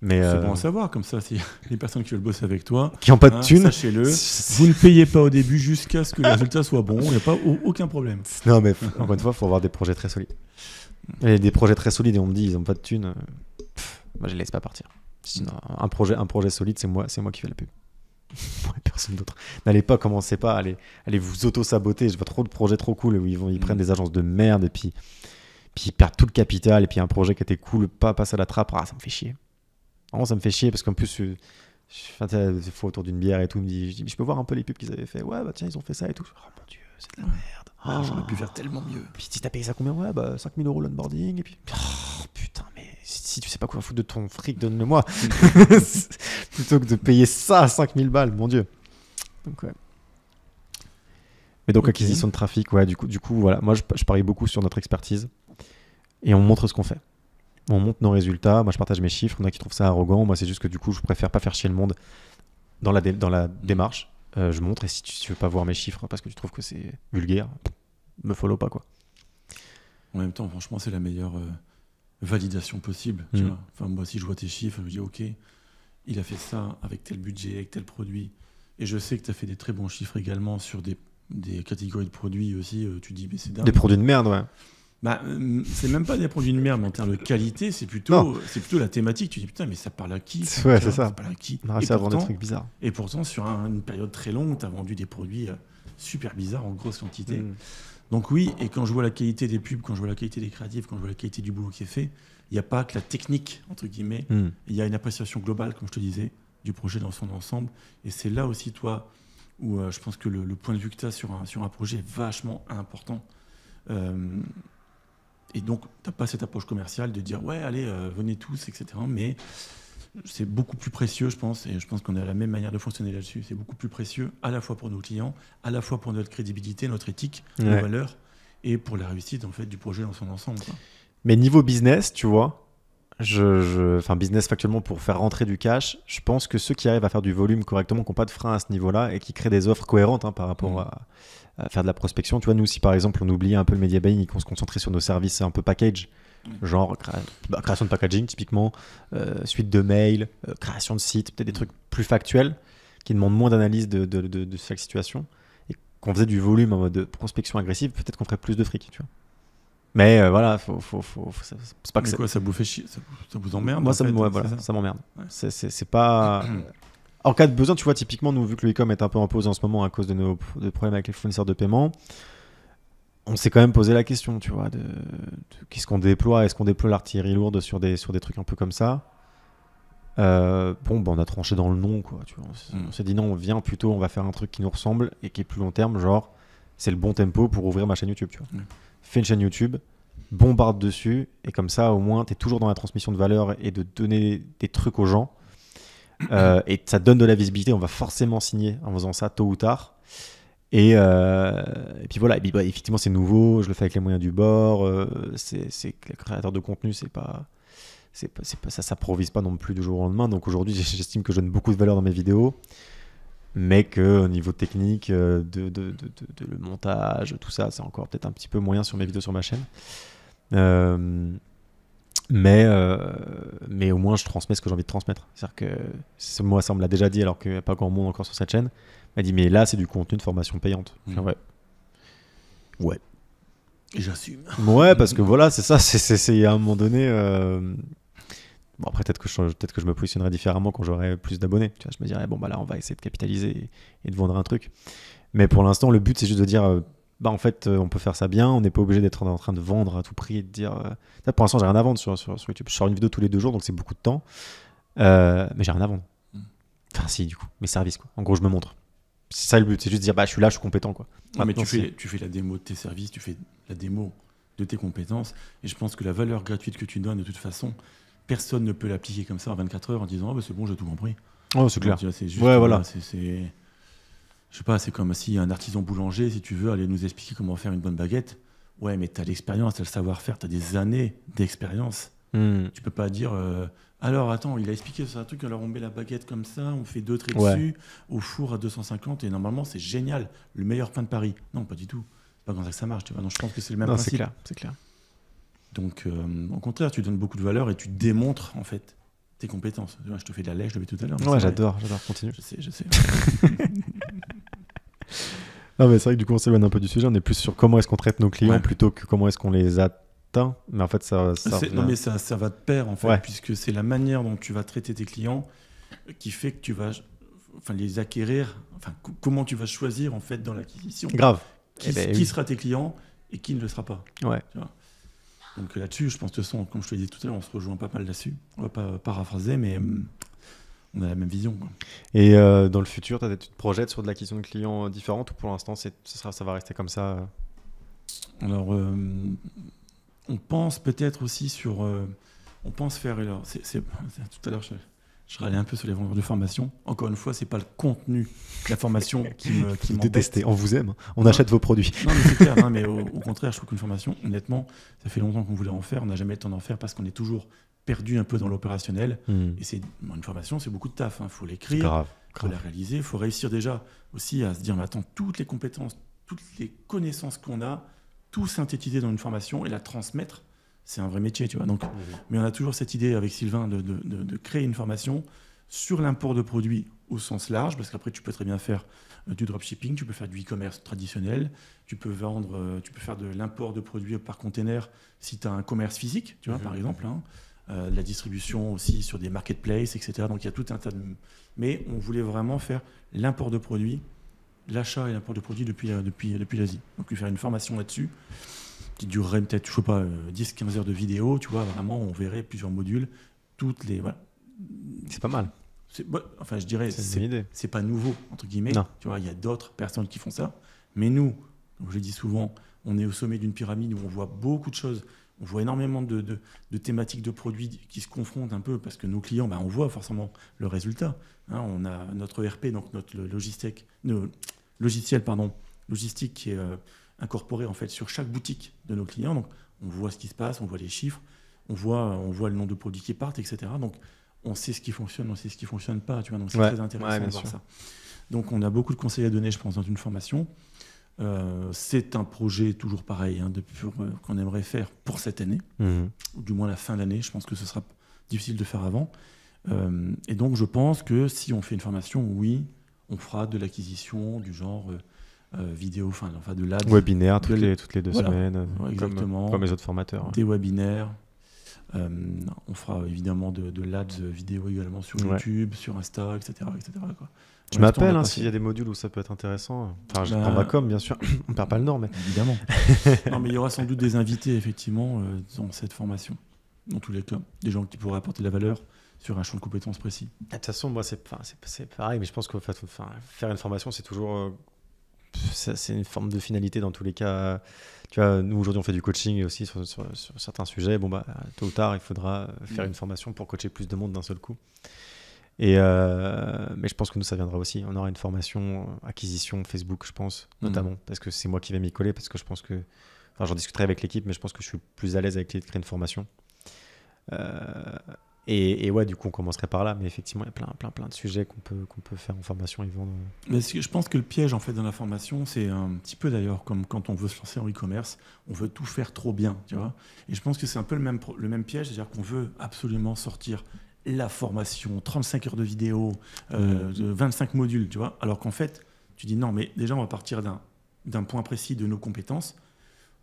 [SPEAKER 1] Mais
[SPEAKER 2] c'est bon à savoir, comme ça, si les personnes qui veulent bosser avec toi,
[SPEAKER 1] qui n'ont pas de thunes,
[SPEAKER 2] sachez-le, vous ne payez pas au début jusqu'à ce que le résultat soit bon, il n'y a pas aucun problème.
[SPEAKER 1] Non, mais encore une fois, il faut avoir des projets très solides. Et des projets très solides et on me dit ils n'ont pas de thunes, moi je les laisse pas partir. Sinon, un projet solide, c'est moi qui fais la pub. Personne d'autre. Commencez pas à aller vous auto-saboter. Je vois trop de projets trop cool où ils prennent des agences de merde et puis ils perdent tout le capital et puis un projet qui était cool, pas passe à la trappe, ça me fait chier. Vraiment, ça me fait chier parce qu'en plus, des fois autour d'une bière et tout, je dis, je peux voir un peu les pubs qu'ils avaient fait. Ouais, tiens, ils ont fait ça et tout. Oh mon dieu, c'est de la merde.
[SPEAKER 2] J'aurais pu faire tellement mieux.
[SPEAKER 1] Puis si t'as payé ça combien? Ouais, 5 000 € l'onboarding. Et puis, putain, mais si tu sais pas quoi foutre de ton fric, donne-le-moi. Plutôt que de payer ça à 5 000 balles, mon dieu. Donc, ouais. Mais donc, acquisition de trafic, ouais, du coup, voilà. Moi, je parie beaucoup sur notre expertise et on montre ce qu'on fait. On monte nos résultats, moi je partage mes chiffres, il y en a qui trouvent ça arrogant, moi c'est juste que du coup je préfère pas faire chier le monde dans la démarche, je montre et si tu veux pas voir mes chiffres parce que tu trouves que c'est vulgaire, me follow pas quoi.
[SPEAKER 2] En même temps franchement c'est la meilleure validation possible, tu vois. Enfin moi si je vois tes chiffres, je me dis ok, il a fait ça avec tel budget, avec tel produit et je sais que tu as fait des très bons chiffres également sur des catégories de produits aussi, tu dis mais c'est dingue.
[SPEAKER 1] Des produits de merde ouais.
[SPEAKER 2] C'est même pas des produits de merde, mais en termes de qualité, c'est plutôt la thématique. Tu dis putain, mais ça parle à qui
[SPEAKER 1] Ouais, c'est ça.
[SPEAKER 2] Ça parle à qui?
[SPEAKER 1] On a réussi à vendre des trucs bizarres.
[SPEAKER 2] Et pourtant, sur une période très longue, tu as vendu des produits super bizarres en grosse quantité. Donc oui, et quand je vois la qualité des pubs, quand je vois la qualité des créatifs, quand je vois la qualité du boulot qui est fait, il n'y a pas que la technique, entre guillemets. Il y a une appréciation globale, comme je te disais, du projet dans son ensemble. Et c'est là aussi, toi, où je pense que le point de vue que tu as sur un projet est vachement important. Et donc, tu n'as pas cette approche commerciale de dire « ouais, allez, venez tous », etc. Mais c'est beaucoup plus précieux, je pense, et je pense qu'on a la même manière de fonctionner là-dessus. C'est beaucoup plus précieux, à la fois pour nos clients, à la fois pour notre crédibilité, notre éthique, nos valeurs, et pour la réussite en fait, du projet dans son ensemble. Quoi.
[SPEAKER 1] Mais niveau business, tu vois, business factuellement pour faire rentrer du cash, je pense que ceux qui arrivent à faire du volume correctement, qui n'ont pas de frein à ce niveau-là, et qui créent des offres cohérentes par rapport à faire de la prospection. Tu vois, nous, si par exemple, on oubliait un peu le media buying et qu'on se concentrait sur nos services un peu package, genre création de packaging, typiquement, suite de mails, création de sites, peut-être des trucs plus factuels, qui demande moins d'analyse de chaque situation, et qu'on faisait du volume en mode de prospection agressive, peut-être qu'on ferait plus de fric, tu vois. Mais voilà, c'est pas que
[SPEAKER 2] mais quoi, ça vous fait chier, ça vous emmerde?
[SPEAKER 1] Moi,
[SPEAKER 2] en fait,
[SPEAKER 1] ça m'emmerde.
[SPEAKER 2] Ouais.
[SPEAKER 1] C'est pas. En cas de besoin, tu vois, typiquement, nous, vu que le e-com est un peu en pause en ce moment à cause de nos problèmes avec les fournisseurs de paiement, on s'est quand même posé la question, tu vois, de qu'est-ce qu'on déploie? Est-ce qu'on déploie l'artillerie lourde sur des trucs un peu comme ça? On a tranché dans le non, quoi. Tu vois. On s'est dit non, on va faire un truc qui nous ressemble et qui est plus long terme, genre c'est le bon tempo pour ouvrir ma chaîne YouTube, tu vois. Fais une chaîne YouTube, bombarde dessus, et comme ça, au moins, t'es toujours dans la transmission de valeur et de donner des trucs aux gens. Et ça donne de la visibilité, on va forcément signer en faisant ça tôt ou tard. Et puis voilà, effectivement c'est nouveau, je le fais avec les moyens du bord, c'est créateur de contenu, ça s'improvise pas non plus du jour au lendemain. Donc aujourd'hui j'estime que je donne beaucoup de valeur dans mes vidéos, mais qu'au niveau technique, le montage, tout ça, c'est encore peut-être un petit peu moyen sur mes vidéos sur ma chaîne. Mais au moins je transmets ce que j'ai envie de transmettre. C'est-à-dire que moi ça on me l'a déjà dit alors qu'il n'y a pas grand monde encore sur cette chaîne. Il m'a dit mais là c'est du contenu de formation payante. Ouais.
[SPEAKER 2] Et j'assume.
[SPEAKER 1] Ouais, parce que voilà, c'est ça, c'est à un moment donné. Bon après peut-être que je me positionnerai différemment quand j'aurai plus d'abonnés. Tu vois, je me dirais bon bah là on va essayer de capitaliser et de vendre un truc. Mais pour l'instant le but c'est juste de dire en fait on peut faire ça bien, on n'est pas obligé d'être en train de vendre à tout prix et de dire pour l'instant j'ai rien à vendre sur YouTube. Je sors une vidéo tous les 2 jours donc c'est beaucoup de temps. Mais j'ai rien à vendre. Enfin si du coup, mes services quoi. En gros je me montre. C'est ça le but, c'est juste de dire je suis là, je suis compétent quoi.
[SPEAKER 2] Mais tu fais la démo de tes services, tu fais la démo de tes compétences, et je pense que la valeur gratuite que tu donnes de toute façon, personne ne peut l'appliquer comme ça en 24 heures en disant c'est bon, j'ai tout compris.
[SPEAKER 1] Oh c'est clair.
[SPEAKER 2] Tu vois, c'est juste,
[SPEAKER 1] voilà.
[SPEAKER 2] Je sais pas, c'est comme si un artisan boulanger, si tu veux, allait nous expliquer comment faire une bonne baguette. Ouais, mais t'as l'expérience, t'as le savoir-faire, t'as des années d'expérience. Tu peux pas dire alors attends, il a expliqué ça un truc, alors on met la baguette comme ça, on fait 2 traits dessus, au four à 250 et normalement c'est génial, le meilleur pain de Paris. Non, pas du tout. C'est pas comme ça que ça marche, tu vois. Donc je pense que c'est le même principe.
[SPEAKER 1] C'est clair.
[SPEAKER 2] Donc au contraire, tu donnes beaucoup de valeur et tu démontres en fait tes compétences. Je te fais de la lèche, je l'ai fait tout à l'heure.
[SPEAKER 1] Ouais, j'adore, continue.
[SPEAKER 2] Je sais.
[SPEAKER 1] Non mais c'est vrai que du coup on s'éloigne un peu du sujet, on est plus sur comment est-ce qu'on traite nos clients plutôt que comment est-ce qu'on les atteint. Mais en fait ça
[SPEAKER 2] non mais ça va de pair en fait, puisque c'est la manière dont tu vas traiter tes clients qui fait que tu vas les acquérir, comment tu vas choisir en fait dans l'acquisition.
[SPEAKER 1] Grave.
[SPEAKER 2] Qui sera tes clients et qui ne le sera pas.
[SPEAKER 1] Ouais.
[SPEAKER 2] Tu vois. Donc là-dessus, je pense que comme je te l'ai dit tout à l'heure, on se rejoint pas mal là-dessus. On va pas paraphraser, mais on a la même vision, quoi.
[SPEAKER 1] Et dans le futur, tu te projettes sur de l'acquisition de clients différente ou pour l'instant ça va rester comme ça
[SPEAKER 2] Alors, on pense peut-être aussi sur... on pense faire... Alors, tout à l'heure, je râlais un peu sur les vendeurs de formation. Encore une fois, c'est pas le contenu de la formation qui m'embête.
[SPEAKER 1] Détestez, on vous aime, on achète vos produits.
[SPEAKER 2] Non, mais c'est clair, mais au contraire, je trouve qu'une formation, honnêtement, ça fait longtemps qu'on voulait en faire, on n'a jamais le temps d'en faire parce qu'on est toujours perdu un peu dans l'opérationnel. Et une formation, c'est beaucoup de taf. Faut l'écrire, faut la réaliser, faut réussir déjà aussi à se dire, mais attends, toutes les compétences, toutes les connaissances qu'on a, tout synthétiser dans une formation et la transmettre, c'est un vrai métier, tu vois. Donc, mais on a toujours cette idée avec Sylvain de créer une formation sur l'import de produits au sens large, parce qu'après tu peux très bien faire du dropshipping, tu peux faire du e-commerce traditionnel, tu peux faire de l'import de produits par container si tu as un commerce physique, tu vois, par exemple, la distribution aussi sur des marketplaces, etc. Donc il y a tout un tas de... Mais on voulait vraiment faire l'import de produits, l'achat et l'import de produits depuis l'Asie. Donc lui faire une formation là-dessus qui durerait peut-être, 10-15 heures de vidéo, tu vois, vraiment on verrait plusieurs modules, toutes les... Voilà.
[SPEAKER 1] C'est pas mal.
[SPEAKER 2] Je dirais,
[SPEAKER 1] c'est
[SPEAKER 2] pas nouveau, entre guillemets.
[SPEAKER 1] Non.
[SPEAKER 2] Tu vois, il y a d'autres personnes qui font ça. Mais nous, comme je le dis souvent, on est au sommet d'une pyramide où on voit beaucoup de choses. On voit énormément de thématiques de produits qui se confrontent un peu parce que nos clients, on voit forcément le résultat. On a notre ERP, donc notre logiciel logistique qui est incorporé en fait sur chaque boutique de nos clients. Donc on voit ce qui se passe, on voit les chiffres, on voit le nombre de produits qui partent, etc. Donc on sait ce qui fonctionne, on sait ce qui ne fonctionne pas. Tu vois, donc c'est très intéressant de voir ça. Donc on a beaucoup de conseils à donner, je pense, dans une formation. C'est un projet toujours pareil qu'on aimerait faire pour cette année, ou du moins la fin d'année. Je pense que ce sera difficile de faire avant. Et donc je pense que si on fait une formation, oui, on fera de l'acquisition du genre vidéo, enfin de l'ADS.
[SPEAKER 1] Webinaire toutes les 2 semaines,
[SPEAKER 2] exactement.
[SPEAKER 1] Comme les autres formateurs.
[SPEAKER 2] Des webinaires. On fera évidemment de l'ADS vidéo également sur YouTube, sur Insta, etc. quoi.
[SPEAKER 1] Tu m'appelles s'il y a des modules où ça peut être intéressant. Enfin, je prends ma com, bien sûr. On perd pas le nord, mais...
[SPEAKER 2] Évidemment. Non, mais il y aura sans doute des invités, effectivement, dans cette formation. Dans tous les cas. Des gens qui pourraient apporter de la valeur sur un champ de compétences précis.
[SPEAKER 1] De toute façon, moi, c'est pareil, mais je pense que faire une formation, c'est toujours... c'est une forme de finalité dans tous les cas. Tu vois, nous, aujourd'hui, on fait du coaching aussi sur certains sujets. Bon, tôt ou tard, il faudra faire une formation pour coacher plus de monde d'un seul coup. Mais je pense que nous, ça viendra aussi. On aura une formation acquisition Facebook, je pense, notamment, parce que c'est moi qui vais m'y coller, parce que je pense que... Enfin, j'en discuterai avec l'équipe, mais je pense que je suis plus à l'aise avec l'idée de créer une formation. Et ouais, du coup, on commencerait par là, mais effectivement, il y a plein de sujets qu'on peut faire en formation et vendre.
[SPEAKER 2] Mais je pense que le piège, en fait, dans la formation, c'est un petit peu d'ailleurs comme quand on veut se lancer en e-commerce, on veut tout faire trop bien, tu vois. Et je pense que c'est un peu le même piège, c'est-à-dire qu'on veut absolument sortir la formation, 35 heures de vidéo, 25 modules, tu vois. Alors qu'en fait, tu dis non, mais déjà, on va partir d'un point précis de nos compétences.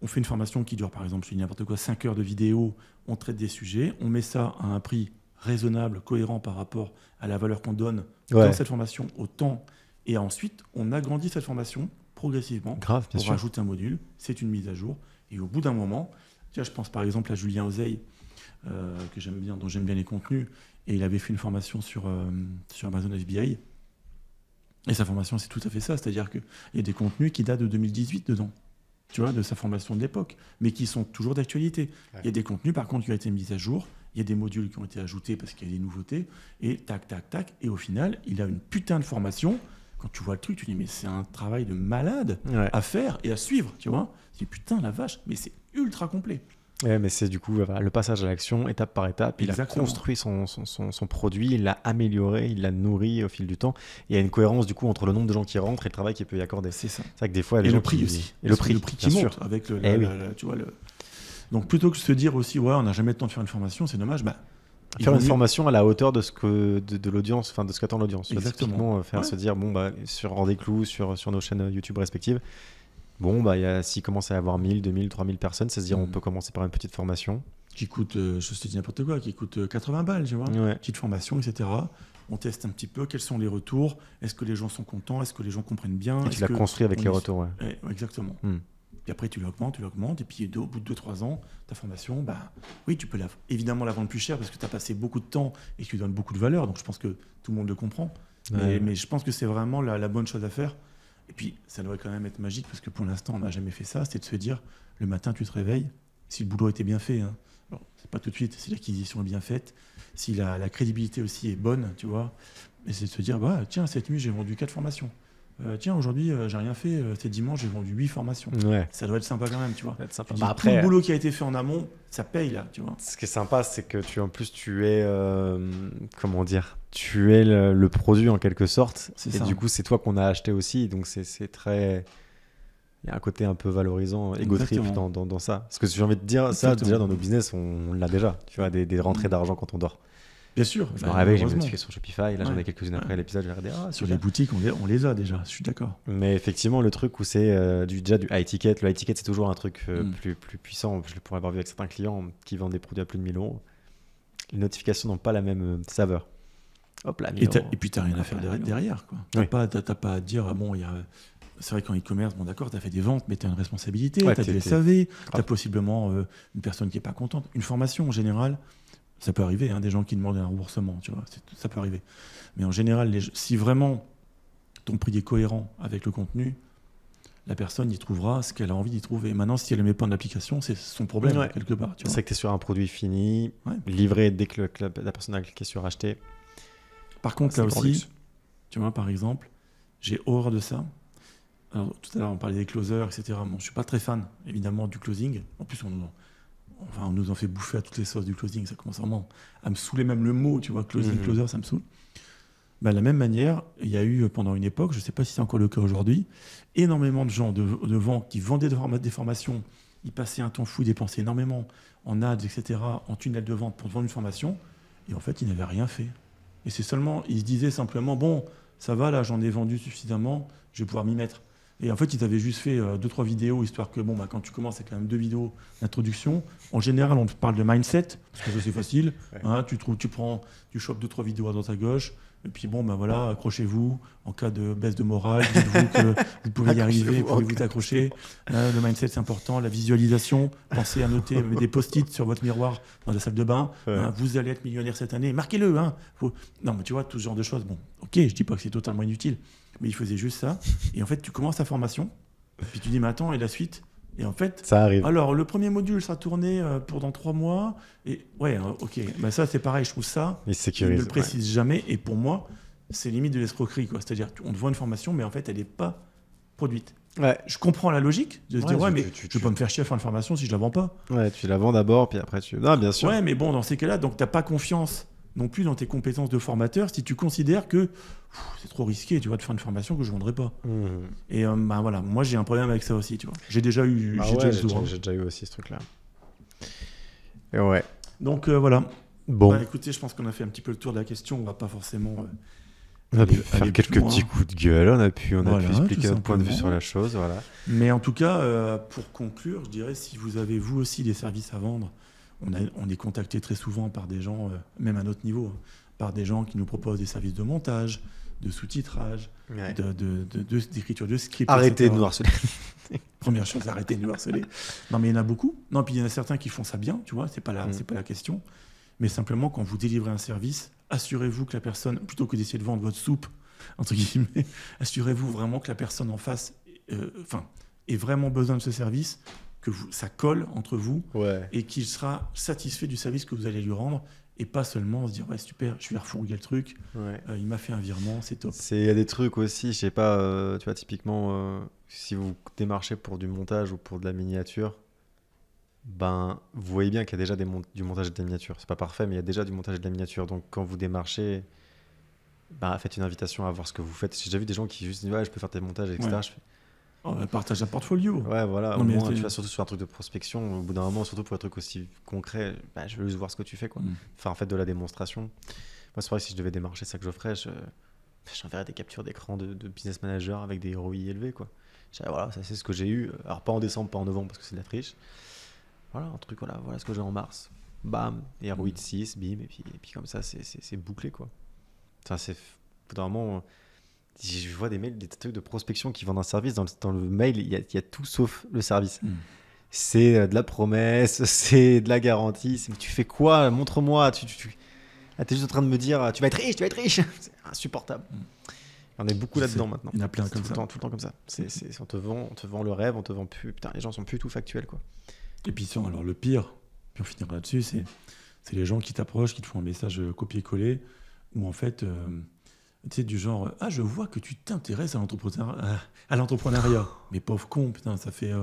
[SPEAKER 2] On fait une formation qui dure, par exemple, je dis n'importe quoi, 5 heures de vidéo, on traite des sujets, on met ça à un prix raisonnable, cohérent par rapport à la valeur qu'on donne dans cette formation, au temps. Et ensuite, on agrandit cette formation progressivement pour rajouter un module. C'est une mise à jour. Et au bout d'un moment, tu vois, je pense par exemple à Julien Ozeille, que j'aime bien, dont j'aime bien les contenus, et il avait fait une formation sur Amazon FBA. Et sa formation, c'est tout à fait ça. C'est-à-dire qu'il y a des contenus qui datent de 2018 dedans. Tu vois, de sa formation de l'époque, mais qui sont toujours d'actualité. Ouais. Il y a des contenus, par contre, qui ont été mis à jour, il y a des modules qui ont été ajoutés parce qu'il y a des nouveautés, et tac, et au final, il a une putain de formation. Quand tu vois le truc, tu dis, mais c'est un travail de malade à faire et à suivre, tu vois. Tu dis, putain, la vache, mais c'est ultra complet.
[SPEAKER 1] Ouais, mais c'est du coup le passage à l'action, étape par étape. Il a construit son produit, il l'a amélioré, il l'a nourri au fil du temps. Il y a une cohérence du coup entre le nombre de gens qui rentrent et le travail qu'il peut y accorder.
[SPEAKER 2] C'est ça.
[SPEAKER 1] C'est vrai que des fois,
[SPEAKER 2] et le prix aussi.
[SPEAKER 1] Et le prix
[SPEAKER 2] qui monte avec tu vois, Donc plutôt que de se dire aussi, on n'a jamais le temps de faire une formation, c'est dommage.
[SPEAKER 1] Faire une formation à la hauteur de ce que de l'audience, enfin de ce qu'attend l'audience.
[SPEAKER 2] Exactement.
[SPEAKER 1] Faire se dire sur Rendez-Clous, sur nos chaînes YouTube respectives. S'il commence à y avoir 1000, 2000, 3000 personnes, c'est se dire on peut commencer par une petite formation.
[SPEAKER 2] Qui coûte, je te dis n'importe quoi, qui coûte 80 balles, tu vois. Ouais. Petite formation, etc. On teste un petit peu, quels sont les retours, est-ce que les gens sont contents, est-ce que les gens comprennent bien.
[SPEAKER 1] Et tu l'as construit avec les retours,
[SPEAKER 2] exactement. Puis après, tu l'augmentes, et puis au bout de 2-3 ans, ta formation, oui, tu peux évidemment la vendre plus cher parce que tu as passé beaucoup de temps et que tu donnes beaucoup de valeur, donc je pense que tout le monde le comprend. Mais je pense que c'est vraiment la bonne chose à faire. Et puis, ça devrait quand même être magique parce que pour l'instant, on n'a jamais fait ça. C'est de se dire, le matin, tu te réveilles, si le boulot était bien fait, hein. Alors, c'est pas tout de suite, si l'acquisition est bien faite, si la crédibilité aussi est bonne, tu vois. Et c'est de se dire, tiens, cette nuit, j'ai vendu 4 formations. Tiens, aujourd'hui, j'ai rien fait. C'est dimanche, j'ai vendu 8 formations. Ouais. Ça doit être sympa quand même, tu vois. Tout le boulot qui a été fait en amont, ça paye là, tu vois.
[SPEAKER 1] Ce qui est sympa, c'est que tu es, tu es le produit en quelque sorte. C'est ça. Du coup, c'est toi qu'on a acheté aussi. Donc, c'est très... Il y a un côté un peu valorisant, égo-trip dans ça. Parce que j'ai envie de dire, ça, déjà, dans nos business, on l'a déjà. Tu vois, des rentrées d'argent quand on dort.
[SPEAKER 2] Bien sûr.
[SPEAKER 1] Je me réveille, j'ai une notification sur Shopify. Là, j'en ai quelques-unes après l'épisode. J'ai regardé.
[SPEAKER 2] Sur les boutiques, on les a déjà. Je suis d'accord.
[SPEAKER 1] Mais effectivement, le truc où c'est déjà du high ticket. Le high ticket, c'est toujours un truc plus puissant. Je le pourrais avoir vu avec certains clients qui vendent des produits à plus de 1000 €. Les notifications n'ont pas la même saveur. Hop là,
[SPEAKER 2] et puis, tu n'as rien à faire derrière. Tu n'as pas à dire, c'est vrai qu'en e-commerce, d'accord, tu as fait des ventes, mais tu as une responsabilité. Tu as des SAV. Tu as possiblement une personne qui n'est pas contente. Une formation, en général. Ça peut arriver, des gens qui demandent un remboursement, tu vois, ça peut arriver. Mais en général, si vraiment ton prix est cohérent avec le contenu, la personne y trouvera ce qu'elle a envie d'y trouver. Maintenant, si elle ne met pas en application, c'est son problème, quelque part.
[SPEAKER 1] C'est vrai que tu es sur un produit fini, livré dès que la personne a cliqué sur acheter.
[SPEAKER 2] Par contre, là aussi, tu vois, par exemple, j'ai horreur de ça. Alors, tout à l'heure, on parlait des closers, etc. Bon, je ne suis pas très fan, évidemment, du closing. En plus, on nous en fait bouffer à toutes les sauces du closing. Ça commence vraiment à me saouler, même le mot, tu vois, closing, closer, ça me saoule. De la même manière, il y a eu pendant une époque, je ne sais pas si c'est encore le cas aujourd'hui, énormément de gens devant qui vendaient des formations, ils passaient un temps fou, ils dépensaient énormément en ads, etc., en tunnel de vente pour vendre une formation, et en fait, ils n'avaient rien fait. Et c'est seulement, ils se disaient simplement, bon, ça va, là, j'en ai vendu suffisamment, je vais pouvoir m'y mettre. Et en fait, ils t'avaient juste fait 2-3 vidéos, histoire que, quand tu commences avec quand même 2 vidéos d'introduction, en général, on te parle de mindset, parce que ça, c'est facile. Ouais. Hein, tu chopes 2-3 vidéos à droite à gauche, et puis voilà, accrochez-vous. En cas de baisse de morale, dites-vous que vous pouvez y arriver, vous pouvez vous accrocher. Le mindset, c'est important. La visualisation, pensez à noter des post-it sur votre miroir dans la salle de bain. Ouais. Hein, vous allez être millionnaire cette année, marquez-le. Hein. Non, mais tu vois, tout ce genre de choses. Bon, ok, je dis pas que c'est totalement inutile, mais il faisait juste ça. Et en fait, tu commences ta formation, puis tu dis, mais attends, et la suite ? Et en fait,
[SPEAKER 1] ça arrive.
[SPEAKER 2] Alors, le premier module sera tourné pour dans 3 mois. Et ouais, ok. Ben ça, c'est pareil, je trouve ça.
[SPEAKER 1] Il sécurise.
[SPEAKER 2] Il ne le précise jamais. Et pour moi, c'est limite de l'escroquerie, quoi. C'est-à-dire, on te vend une formation, mais en fait, elle n'est pas produite.
[SPEAKER 1] Ouais.
[SPEAKER 2] Je comprends la logique de se dire, mais je ne vais pas me faire chier à faire une formation si je ne la vends pas.
[SPEAKER 1] Ouais, tu la vends d'abord, puis après tu. Non, bien sûr.
[SPEAKER 2] Ouais, mais bon, dans ces cas-là, donc tu n'as pas confiance non plus dans tes compétences de formateur si tu considères que c'est trop risqué, tu vois, de faire une formation que je ne vendrai pas. Et voilà, moi j'ai un problème avec ça aussi, tu vois. J'ai déjà eu
[SPEAKER 1] j'ai déjà eu aussi ce truc-là. Et ouais.
[SPEAKER 2] Donc voilà.
[SPEAKER 1] Bon.
[SPEAKER 2] Écoutez, je pense qu'on a fait un petit peu le tour de la question. On va pas forcément.
[SPEAKER 1] On a pu faire quelques petits coups de gueule. On a pu expliquer notre point de vue sur la chose, voilà.
[SPEAKER 2] Mais en tout cas, pour conclure, je dirais, si vous avez vous aussi des services à vendre, on est contacté très souvent par des gens, même à notre niveau, par des gens qui nous proposent des services de montage, de sous-titrage, d'écriture de script.
[SPEAKER 1] Arrêtez de nous harceler.
[SPEAKER 2] Première chose, arrêtez de nous harceler. Non, mais il y en a beaucoup. Non, puis il y en a certains qui font ça bien, tu vois, c'est pas la question. Mais simplement, quand vous délivrez un service, assurez-vous que la personne, plutôt que d'essayer de vendre votre soupe, entre guillemets, assurez-vous vraiment que la personne en face ait vraiment besoin de ce service, que ça colle entre vous et qu'il sera satisfait du service que vous allez lui rendre et pas seulement se dire ouais super, je vais refourguer le truc, il m'a fait un virement, c'est top.
[SPEAKER 1] Il y a des trucs aussi, je sais pas, tu vois, typiquement si vous démarchez pour du montage ou pour de la miniature, vous voyez bien qu'il y a déjà du montage et de la miniature. C'est pas parfait, mais il y a déjà du montage et de la miniature. Donc quand vous démarchez, faites une invitation à voir ce que vous faites. J'ai déjà vu des gens qui juste disent je peux faire tes montages, etc.
[SPEAKER 2] Partage un portfolio.
[SPEAKER 1] Ouais, voilà. Au moins, tu vas surtout sur un truc de prospection. Au bout d'un moment, surtout pour un truc aussi concret, je veux juste voir ce que tu fais, quoi. Enfin, en fait, de la démonstration. Moi, c'est vrai que si je devais démarcher ça que je ferais, j'enverrais des captures d'écran de business manager avec des ROI élevés, quoi. Voilà, ça c'est ce que j'ai eu. Alors, pas en décembre, pas en novembre, parce que c'est de la triche. Voilà, un truc, voilà ce que j'ai en mars. Bam, et ROI de 6, bim, et puis comme ça, c'est bouclé, quoi. Enfin, c'est vraiment. Je vois des mails, des trucs de prospection qui vendent un service. Dans le mail, il y a tout sauf le service. C'est de la promesse, c'est de la garantie. Mais tu fais quoi ? Montre-moi. T'es juste en train de me dire tu vas être riche. C'est insupportable. Il y en a beaucoup là-dedans maintenant.
[SPEAKER 2] Il y en a plein comme ça.
[SPEAKER 1] Tout le temps comme ça. On te vend le rêve, on te vend plus. Putain, les gens sont plus tout factuels, quoi.
[SPEAKER 2] Et puis alors le pire, puis on finira là-dessus, c'est les gens qui t'approchent, qui te font un message copier-coller, où en fait, tu sais, du genre je vois que tu t'intéresses à l'entrepreneuriat. Mais pauvre con, putain, ça fait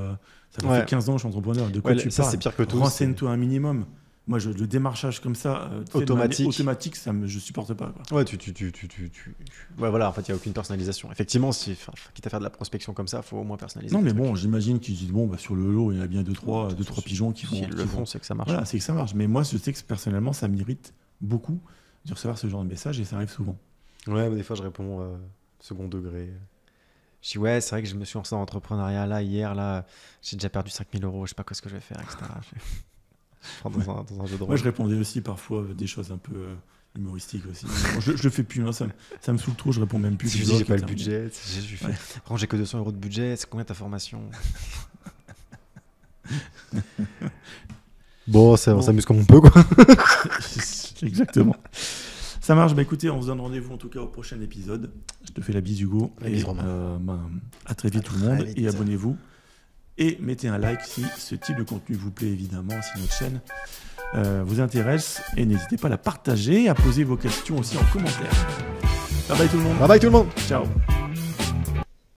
[SPEAKER 2] 15 ans que je suis entrepreneur. De quoi tu parles ?
[SPEAKER 1] C'est pire que tout.
[SPEAKER 2] Renseigne-toi un minimum. Moi, le démarchage comme ça, automatique, je supporte pas, quoi.
[SPEAKER 1] Ouais, ouais, voilà, en fait, il n'y a aucune personnalisation. Effectivement, quitte à faire de la prospection comme ça, il faut au moins personnaliser.
[SPEAKER 2] Non, mais bon, j'imagine qu'ils disent, sur le lot, il y a bien 2-3 pigeons qui
[SPEAKER 1] le font, c'est que ça marche.
[SPEAKER 2] Voilà, c'est que ça marche. Mais moi, je sais que personnellement, ça m'irrite beaucoup de recevoir ce genre de message et ça arrive souvent.
[SPEAKER 1] Ouais, des fois, je réponds second degré. Je dis, ouais, c'est vrai que je me suis lancé dans l'entrepreneuriat là, hier, là, j'ai déjà perdu 5 000 €, je sais pas ce que je vais faire, etc. dans un jeu de rôle.
[SPEAKER 2] Moi, je répondais aussi parfois des choses un peu humoristiques aussi. Bon, je le fais plus, hein, ça me saoule trop, je réponds même plus.
[SPEAKER 1] Si je dis j'ai pas le budget, j'ai que 200 € de budget, c'est combien ta formation ? Bon, on s'amuse comme on peut, quoi.
[SPEAKER 2] Exactement. Ça marche, écoutez, on se donne rendez-vous en tout cas au prochain épisode. Je te fais la bise, Hugo. À très vite tout le monde, et abonnez-vous. Et mettez un like si ce type de contenu vous plaît, évidemment, si notre chaîne vous intéresse. Et n'hésitez pas à la partager, à poser vos questions aussi en commentaire. Bye bye tout le monde.
[SPEAKER 1] Bye bye tout le monde.
[SPEAKER 2] Ciao.